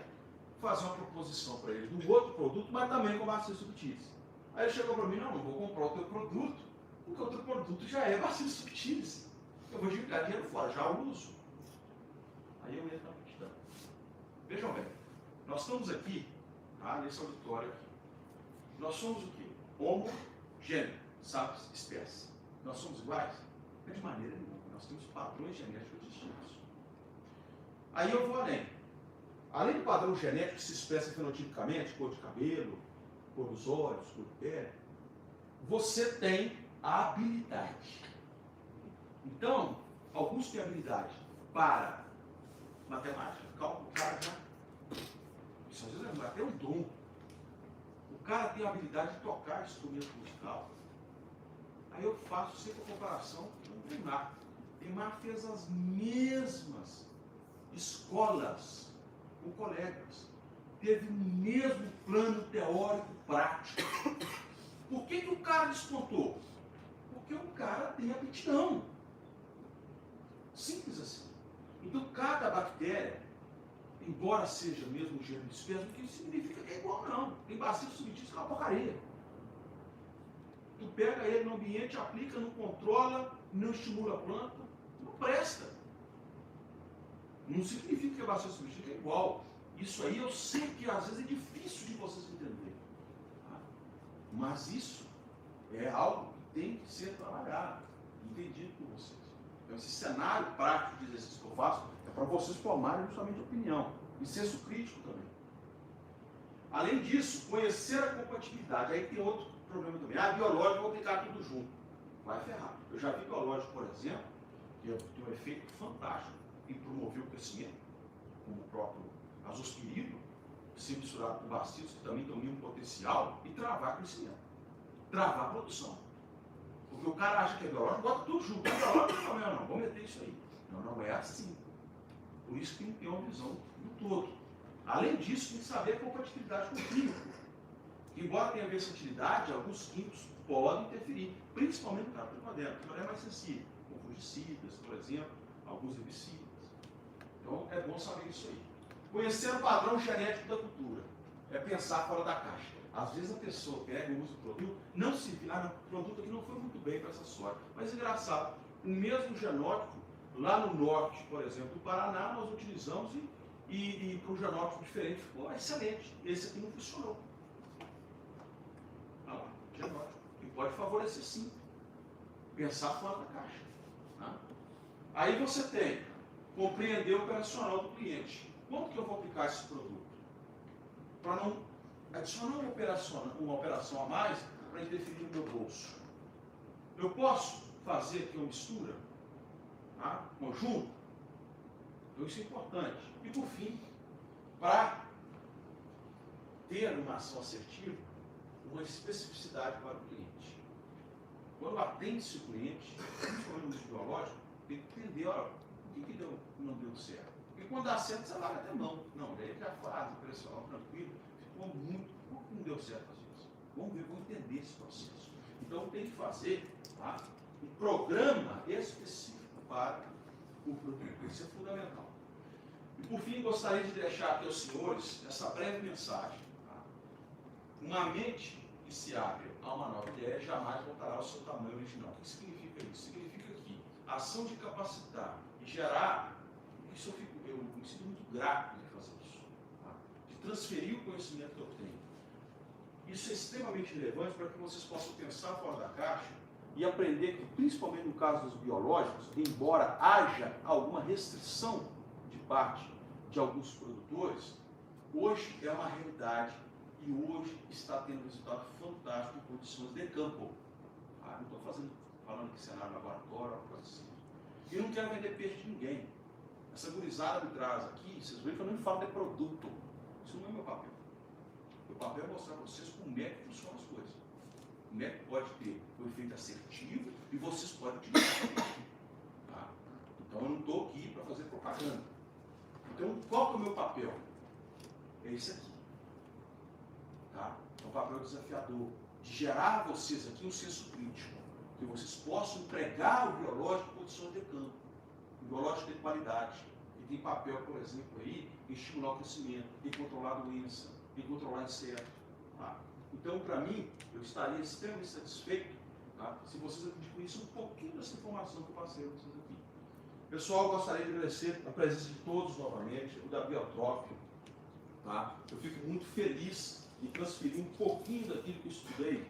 fazer uma proposição para ele de um outro produto, mas também com bacilos subtis. Aí ele chegou para mim, não vou comprar o teu produto, porque o outro produto já é bacilos subtis. Eu vou jogar dinheiro fora, já uso. Aí eu entro na aptidão. Vejam bem, nós estamos aqui, tá, nesse auditório aqui. Nós somos o quê? Homo, gênero, sapiens, espécie. Nós somos iguais? É de maneira nenhuma. Nós temos padrões genéticos distintos. Aí eu vou além. Além do padrão genético que se expressa fenotipicamente, cor de cabelo, cor dos olhos, cor de pele, você tem a habilidade. Então, alguns têm habilidade para matemática, cálculo, cara, isso às vezes é até um dom. O cara tem a habilidade de tocar instrumento musical. Aí eu faço sempre a comparação com o Neymar. Neymar fez as mesmas escolas com colegas. Teve o mesmo plano teórico prático. Por que o cara despontou? Porque o cara tem aptidão. Simples assim. Então cada bactéria, embora seja o mesmo gênero de espécie, não significa que é igual, não. Tem bacilos subtis que é uma porcaria. Tu pega ele no ambiente, aplica, não controla, não estimula a planta, não presta. Não significa que é bacilo subtil que é igual. Isso aí eu sei que às vezes é difícil de vocês entenderem. Tá? Mas isso é algo que tem que ser trabalhado, entendido por vocês. Então esse cenário prático de exercício que eu faço é para vocês formarem justamente opinião. E senso crítico também. Além disso, conhecer a compatibilidade. Aí tem outro problema também. Biológico, vou aplicar tudo junto. Vai ferrar. Eu já vi biológico, por exemplo, que tem um efeito fantástico em promover o crescimento, como o próprio azospirilo, se misturado com bacilos, que também tem o mesmo potencial, e travar crescimento. Travar a produção. Porque o cara acha que é biológico, bota tudo junto. É biológico, não, vamos meter isso aí. Não é assim. Por isso que tem que ter uma visão do todo. Além disso, tem que saber a compatibilidade com o químico. Embora tenha versatilidade, alguns químicos podem interferir, principalmente no caso do primavera, que é mais sensível, com fungicidas, por exemplo, alguns herbicidas. Então é bom saber isso aí. Conhecer o padrão genético da cultura é pensar fora da caixa. Às vezes a pessoa pega e usa o produto, não se vê, o produto aqui não foi muito bem para essa soja. Mas engraçado, o mesmo genótipo, lá no norte, por exemplo, do Paraná, nós utilizamos e para um genótipo diferente ficou excelente. Esse aqui não funcionou. Olha lá, genótipo. E pode favorecer sim. Pensar fora da caixa. Tá? Aí você tem compreender o operacional do cliente. Quanto que eu vou aplicar esse produto? Para não adicionar uma operação a mais para interferir no meu bolso. Eu posso fazer aqui uma mistura, tá? Conjunto? Então isso é importante. E por fim, para ter uma ação assertiva, uma especificidade para o cliente. Quando atende-se o cliente, principalmente no uso biológico, tem que entender, olha, o que deu, não deu certo. Porque quando dá certo, você larga até mão. Não, daí ele já faz, operacional, tranquilo, ficou muito, não deu certo às vezes. Vamos ver, vamos entender esse processo. Então tem que fazer, tá, um programa específico para o produto. Isso é fundamental. E por fim, gostaria de deixar aqui aos senhores essa breve mensagem. Tá? Uma mente que se abre a uma nova ideia jamais voltará ao seu tamanho original. O que significa isso? Significa que a ação de capacitar e gerar, isso eu me sinto muito grato de fazer isso, tá? De transferir o conhecimento que eu tenho. Isso é extremamente relevante para que vocês possam pensar fora da caixa e aprender que, principalmente no caso dos biológicos, embora haja alguma restrição de parte de alguns produtores, hoje é uma realidade e hoje está tendo resultado fantástico em condições de campo. Não estou falando de cenário laboratório, algo assim. E eu não quero vender peixe de ninguém. Essa gurizada me traz aqui, vocês veem que eu não falo de produto. Isso não é meu papel. Meu papel é mostrar para vocês como é que funcionam as coisas. Como é que pode ter o efeito assertivo e vocês podem utilizar. Tá? Então eu não estou aqui para fazer propaganda. Então qual que é o meu papel? É esse aqui. Tá? É um papel desafiador. De gerar a vocês aqui um senso crítico. Que vocês possam empregar o biológico em condições de campo. O biológico de qualidade. E tem papel, por exemplo, aí, em estimular o crescimento, em controlar a doença, em controlar inseto. Tá? Então, para mim, eu estaria extremamente satisfeito, tá, se vocês adquirissem um pouquinho dessa informação que eu passei para vocês aqui. Pessoal, eu gostaria de agradecer a presença de todos novamente, o da Biotrop. Tá? Eu fico muito feliz em transferir um pouquinho daquilo que eu estudei,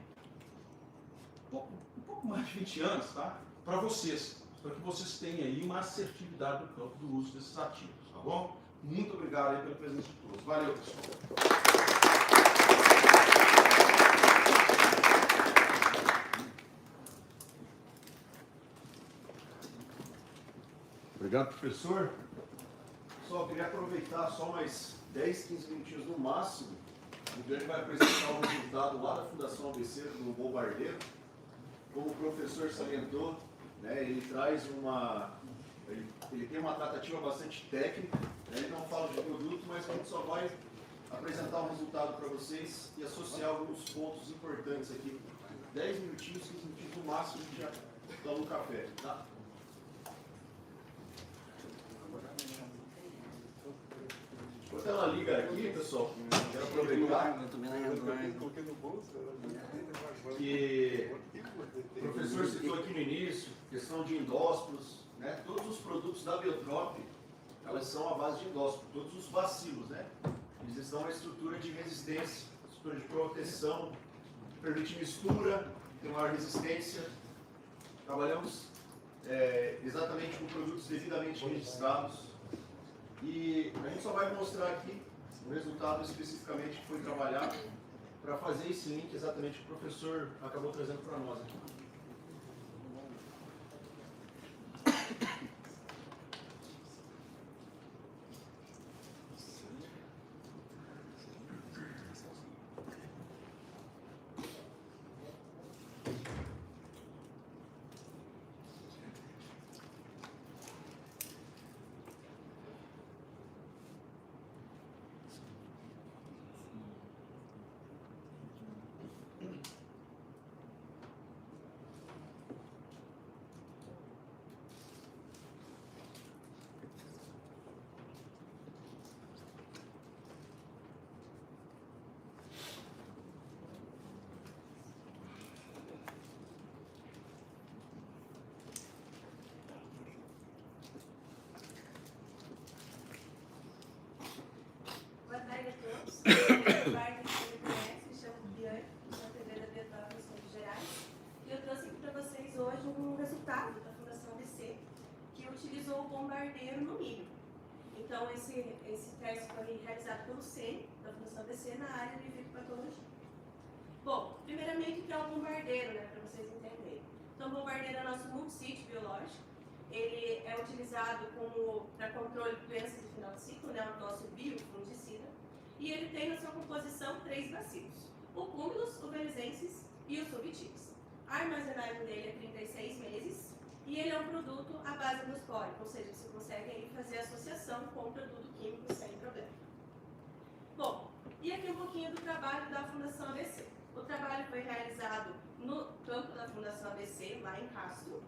um pouco mais de 20 anos, tá, para vocês, para que vocês tenham aí uma assertividade no campo do uso desses ativos, tá bom? Muito obrigado aí pela presença de todos. Valeu, pessoal. Obrigado, professor. Pessoal, eu queria aproveitar só mais 10, 15 minutinhos no máximo. O Guilherme vai apresentar o resultado lá da Fundação ABC, do Bombardeiro. Como o professor salientou, né, ele traz ele tem uma tratativa bastante técnica, né, ele não fala de produto, mas a gente só vai apresentar um resultado para vocês e associar alguns pontos importantes aqui. 10 minutinhos, 15 minutinhos no máximo, a gente já toma um café, tá? Enquanto ela liga aqui, pessoal, quero aproveitar que o professor citou aqui no início, questão de endósporos, né? Todos os produtos da Biotrop, elas são à base de endósporo, todos os bacilos, né? Eles dão uma estrutura de resistência, estrutura de proteção, permite mistura, tem maior resistência. Trabalhamos exatamente com produtos devidamente registrados. E a gente só vai mostrar aqui o resultado especificamente que foi trabalhado para fazer esse link exatamente que o professor acabou trazendo para nós aqui. utilizou o bombardeiro no milho. Então, esse teste foi realizado pelo CEN, da Fundação ABC, na área de fitopatologia. Bom, primeiramente, o que é o bombardeiro, né, para vocês entenderem. Então, o bombardeiro é o nosso multissítio biológico. Ele é utilizado para controle de doenças de final de ciclo, né, o nosso biofungicida. E ele tem na sua composição 3 bacilos: o Cumulus, o Belizensis e o Subtilis. A armazenagem dele é 36 meses e ele é um produto à base endoscórica, ou seja, você consegue aí fazer associação com o produto químico sem problema. Bom, e aqui um pouquinho do trabalho da Fundação ABC. O trabalho foi realizado no campo da Fundação ABC, lá em Castro,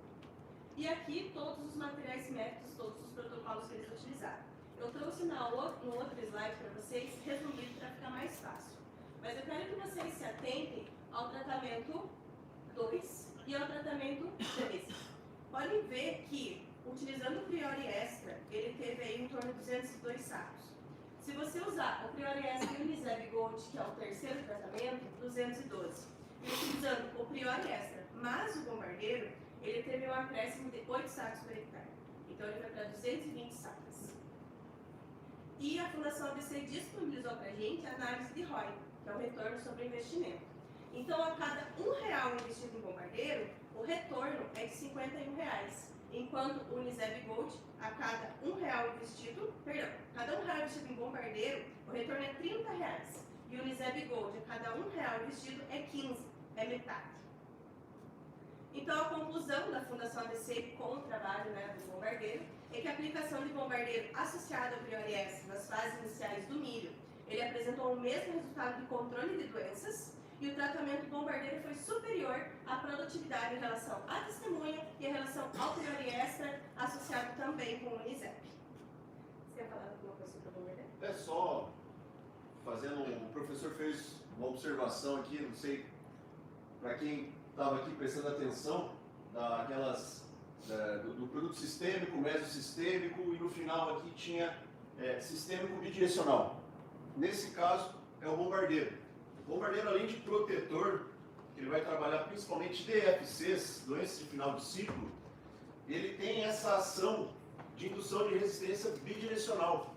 e aqui todos os materiais e métodos, todos os protocolos que eles utilizaram. Eu trouxe no outro slide para vocês, resumido para ficar mais fácil. Mas eu quero que vocês se atentem ao tratamento 2 e ao tratamento 3. Podem ver que, utilizando o Priori Extra, ele teve aí em torno de 202 sacos. Se você usar o Priori Extra e o Uniseb Gold, que é o terceiro tratamento, 212. E utilizando o Priori Extra mais o bombardeiro, ele teve um acréscimo de 8 sacos por hectare. Então ele foi para 220 sacas. E a Fundação ABC disponibilizou para a gente a análise de ROI, que é o retorno sobre investimento. Então, a cada R$1 investido em bombardeiro, o retorno é de R$51, enquanto o Uniseb Gold, a cada R$1 investido, cada R$1 investido em bombardeiro, o retorno é R$30. E o Uniseb Gold, a cada R$1 investido é 15, é metade. Então, a conclusão da Fundação ABC com o trabalho, né, do bombardeiro é que a aplicação de bombardeiro associado ao Priori Extra nas fases iniciais do milho, ele apresentou o mesmo resultado de controle de doenças, e o tratamento bombardeiro foi superior à produtividade em relação à testemunha e em relação ao Priori Extra, associado também com o Unisep. Você quer falar alguma coisa sobre o bombardeiro? É só fazendo, o professor fez uma observação aqui, não sei, para quem estava aqui prestando atenção, do produto sistêmico, mesosistêmico, e no final aqui tinha sistêmico bidirecional. Nesse caso, é o bombardeiro. O bombardeiro, além de protetor, ele vai trabalhar principalmente DFCs, doenças de final de ciclo, ele tem essa ação de indução de resistência bidirecional,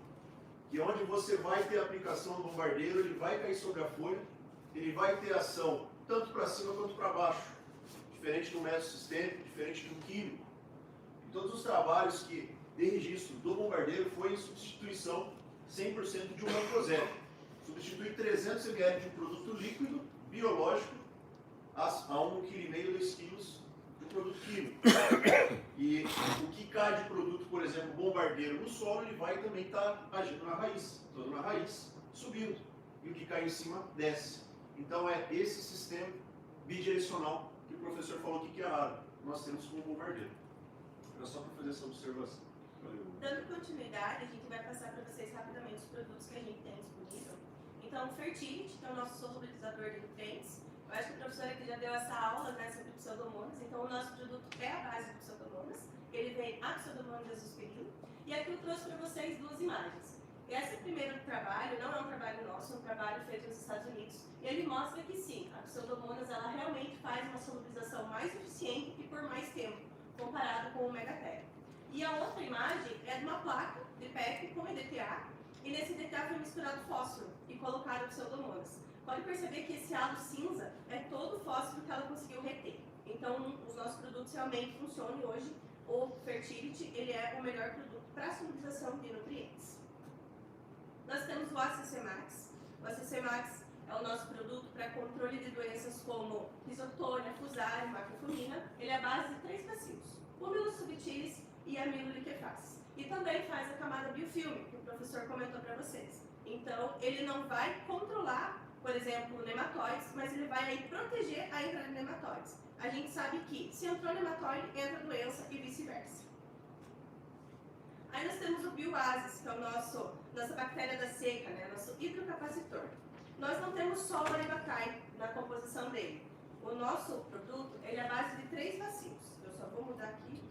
que é onde você vai ter a aplicação do bombardeiro, ele vai cair sobre a folha, ele vai ter ação tanto para cima quanto para baixo, diferente do mesosistêmico, diferente do químico. E todos os trabalhos de registro do bombardeiro foi em substituição 100% de um mancroseb. Substitui 300 ml de um produto líquido, biológico, a 1,5 kg, 2 kg de um produto químico. E o que cai de produto, por exemplo, bombardeiro no solo, ele vai também estar agindo na raiz, todo na raiz, subindo. E o que cai em cima, desce. Então é esse sistema bidirecional que o professor falou aqui que é raro. Nós temos como bombardeiro. Era só para fazer essa observação. Valeu. Dando continuidade, a gente vai passar para vocês rapidamente os produtos que a gente tem disponível. Então, o Fertility, que é o nosso solubilizador de nutrientes. Eu acho que a professora aqui já deu essa aula, né, sobre pseudomonas. Então, o nosso produto é a base de pseudomonas. Ele vem a pseudomonas azospirilo. E aqui eu trouxe para vocês 2 imagens. Esse primeiro trabalho não é um trabalho nosso, é um trabalho feito nos Estados Unidos. E ele mostra que sim, a pseudomonas ela realmente faz uma solubilização mais eficiente e por mais tempo, comparado com o Megatério. E a outra imagem é de uma placa de PEP com EDTA. E nesse EDTA foi misturado fósforo e colocado pseudomonas. Pode perceber que esse halo cinza é todo o fósforo que ela conseguiu reter. Então, os nossos produtos realmente funcionam e hoje o Fertility ele é o melhor produto para a solubilização de nutrientes. Nós temos o ACC Max. O ACC Max é o nosso produto para controle de doenças como risotônia, fusário, macrofumina. Ele é a base de 3 bacilos: Cumulus subtilis e Amilo liquefaces. E também faz a camada biofilme, que o professor comentou para vocês. Então, ele não vai controlar, por exemplo, nematóides, mas ele vai aí proteger a entrada de nematóides. A gente sabe que se entrou nematóide, entra doença e vice-versa. Aí nós temos o Bioasis, que é nossa bactéria da seca, né? Nosso hidrocapacitor. Nós não temos só o Aribatai na composição dele. O nosso produto, ele é a base de 3 bacilos. Eu só vou mudar aqui.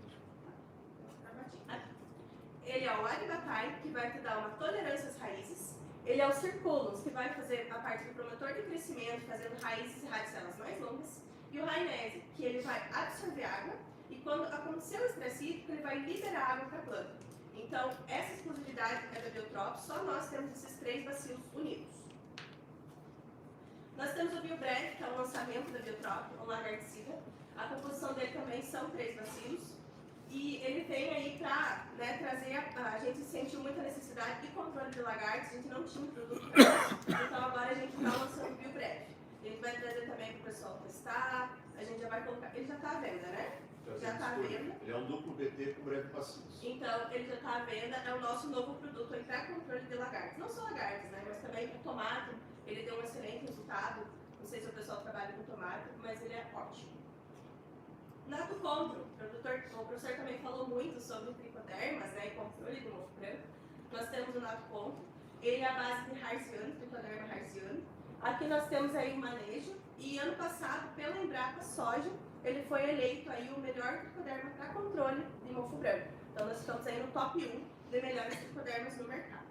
Ele é o Aribatai, que vai te dar uma tolerância às raízes. Ele é o Circulus, que vai fazer a parte do promotor de crescimento, fazendo raízes e radicelas mais longas. E o Rainese, que ele vai absorver água, e quando acontecer o estresse hídrico, ele vai liberar água para a planta. Então, essa exclusividade é da Biotrop, só nós temos esses 3 bacilos unidos. Nós temos o BioBrev, que é o lançamento da Biotrop, um lagarticida. A composição dele também são 3 bacilos. E ele vem aí para, né, trazer, a gente sentiu muita necessidade de controle de lagartos, a gente não tinha um produto para isso. Então agora a gente está lançando o BioBrev. A gente vai trazer também para o pessoal testar, a gente já vai colocar, ele já está à venda, né? Já está à venda. Ele é um duplo BT com breve bacilos. Então ele já está à venda, é o nosso novo produto para controle de lagartos. Não só lagartos, né, mas também o tomate, ele deu um excelente resultado. Não sei se o pessoal trabalha com tomate, mas ele é ótimo. Nato Contro, o professor também falou muito sobre tricodermas, né, e controle do mofo branco. Nós temos o Nato Contro, ele é a base de Harziano, tricoderma Harziano. Aqui nós temos aí o manejo, e ano passado, pela Embrapa Soja, ele foi eleito aí o melhor tricoderma para controle de mofo branco. Então nós estamos aí no top 1 de melhores tricodermas no mercado.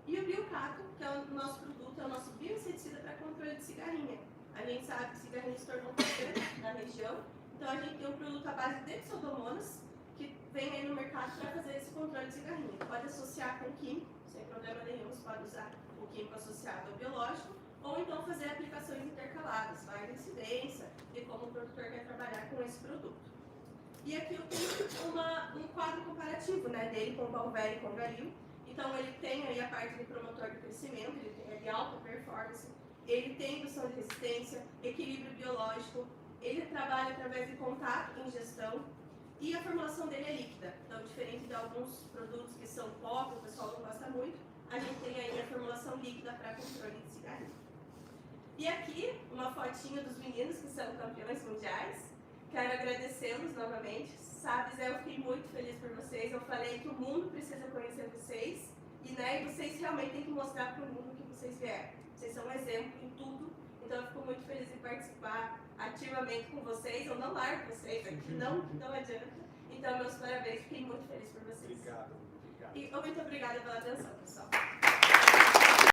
E o Biocato, que é o nosso produto, é o nosso bioinseticida para controle de cigarrinha. A gente sabe que cigarrinha se tornou popular na região, então a gente tem um produto à base de pseudomonas que vem aí no mercado para fazer esse controle de cigarrinha. Pode associar com químico, sem problema nenhum, você pode usar o químico associado ao biológico, ou então fazer aplicações intercaladas, vai de incidência de como o produtor quer trabalhar com esse produto. E aqui eu tenho um quadro comparativo, né, dele com o Balvério e com o Galil. Então ele tem aí a parte de promotor de crescimento, ele é de alta performance, ele tem indução de resistência, equilíbrio biológico, ele trabalha através de contato e ingestão, e a formulação dele é líquida. Então, diferente de alguns produtos que são pó, que o pessoal não gosta muito, a gente tem aí a formulação líquida para controle de cigarrinho. E aqui, uma fotinha dos meninos que são campeões mundiais. Quero agradecê-los novamente. Sabe, Zé, eu fiquei muito feliz por vocês. Eu falei que o mundo precisa conhecer vocês, e vocês realmente têm que mostrar para o mundo que vocês vieram. Vocês são um exemplo em tudo, então eu fico muito feliz em participar ativamente com vocês. Eu não largo vocês aqui, não adianta. Então, meus parabéns, fiquei muito feliz por vocês. Obrigado. E muito obrigada pela atenção, pessoal.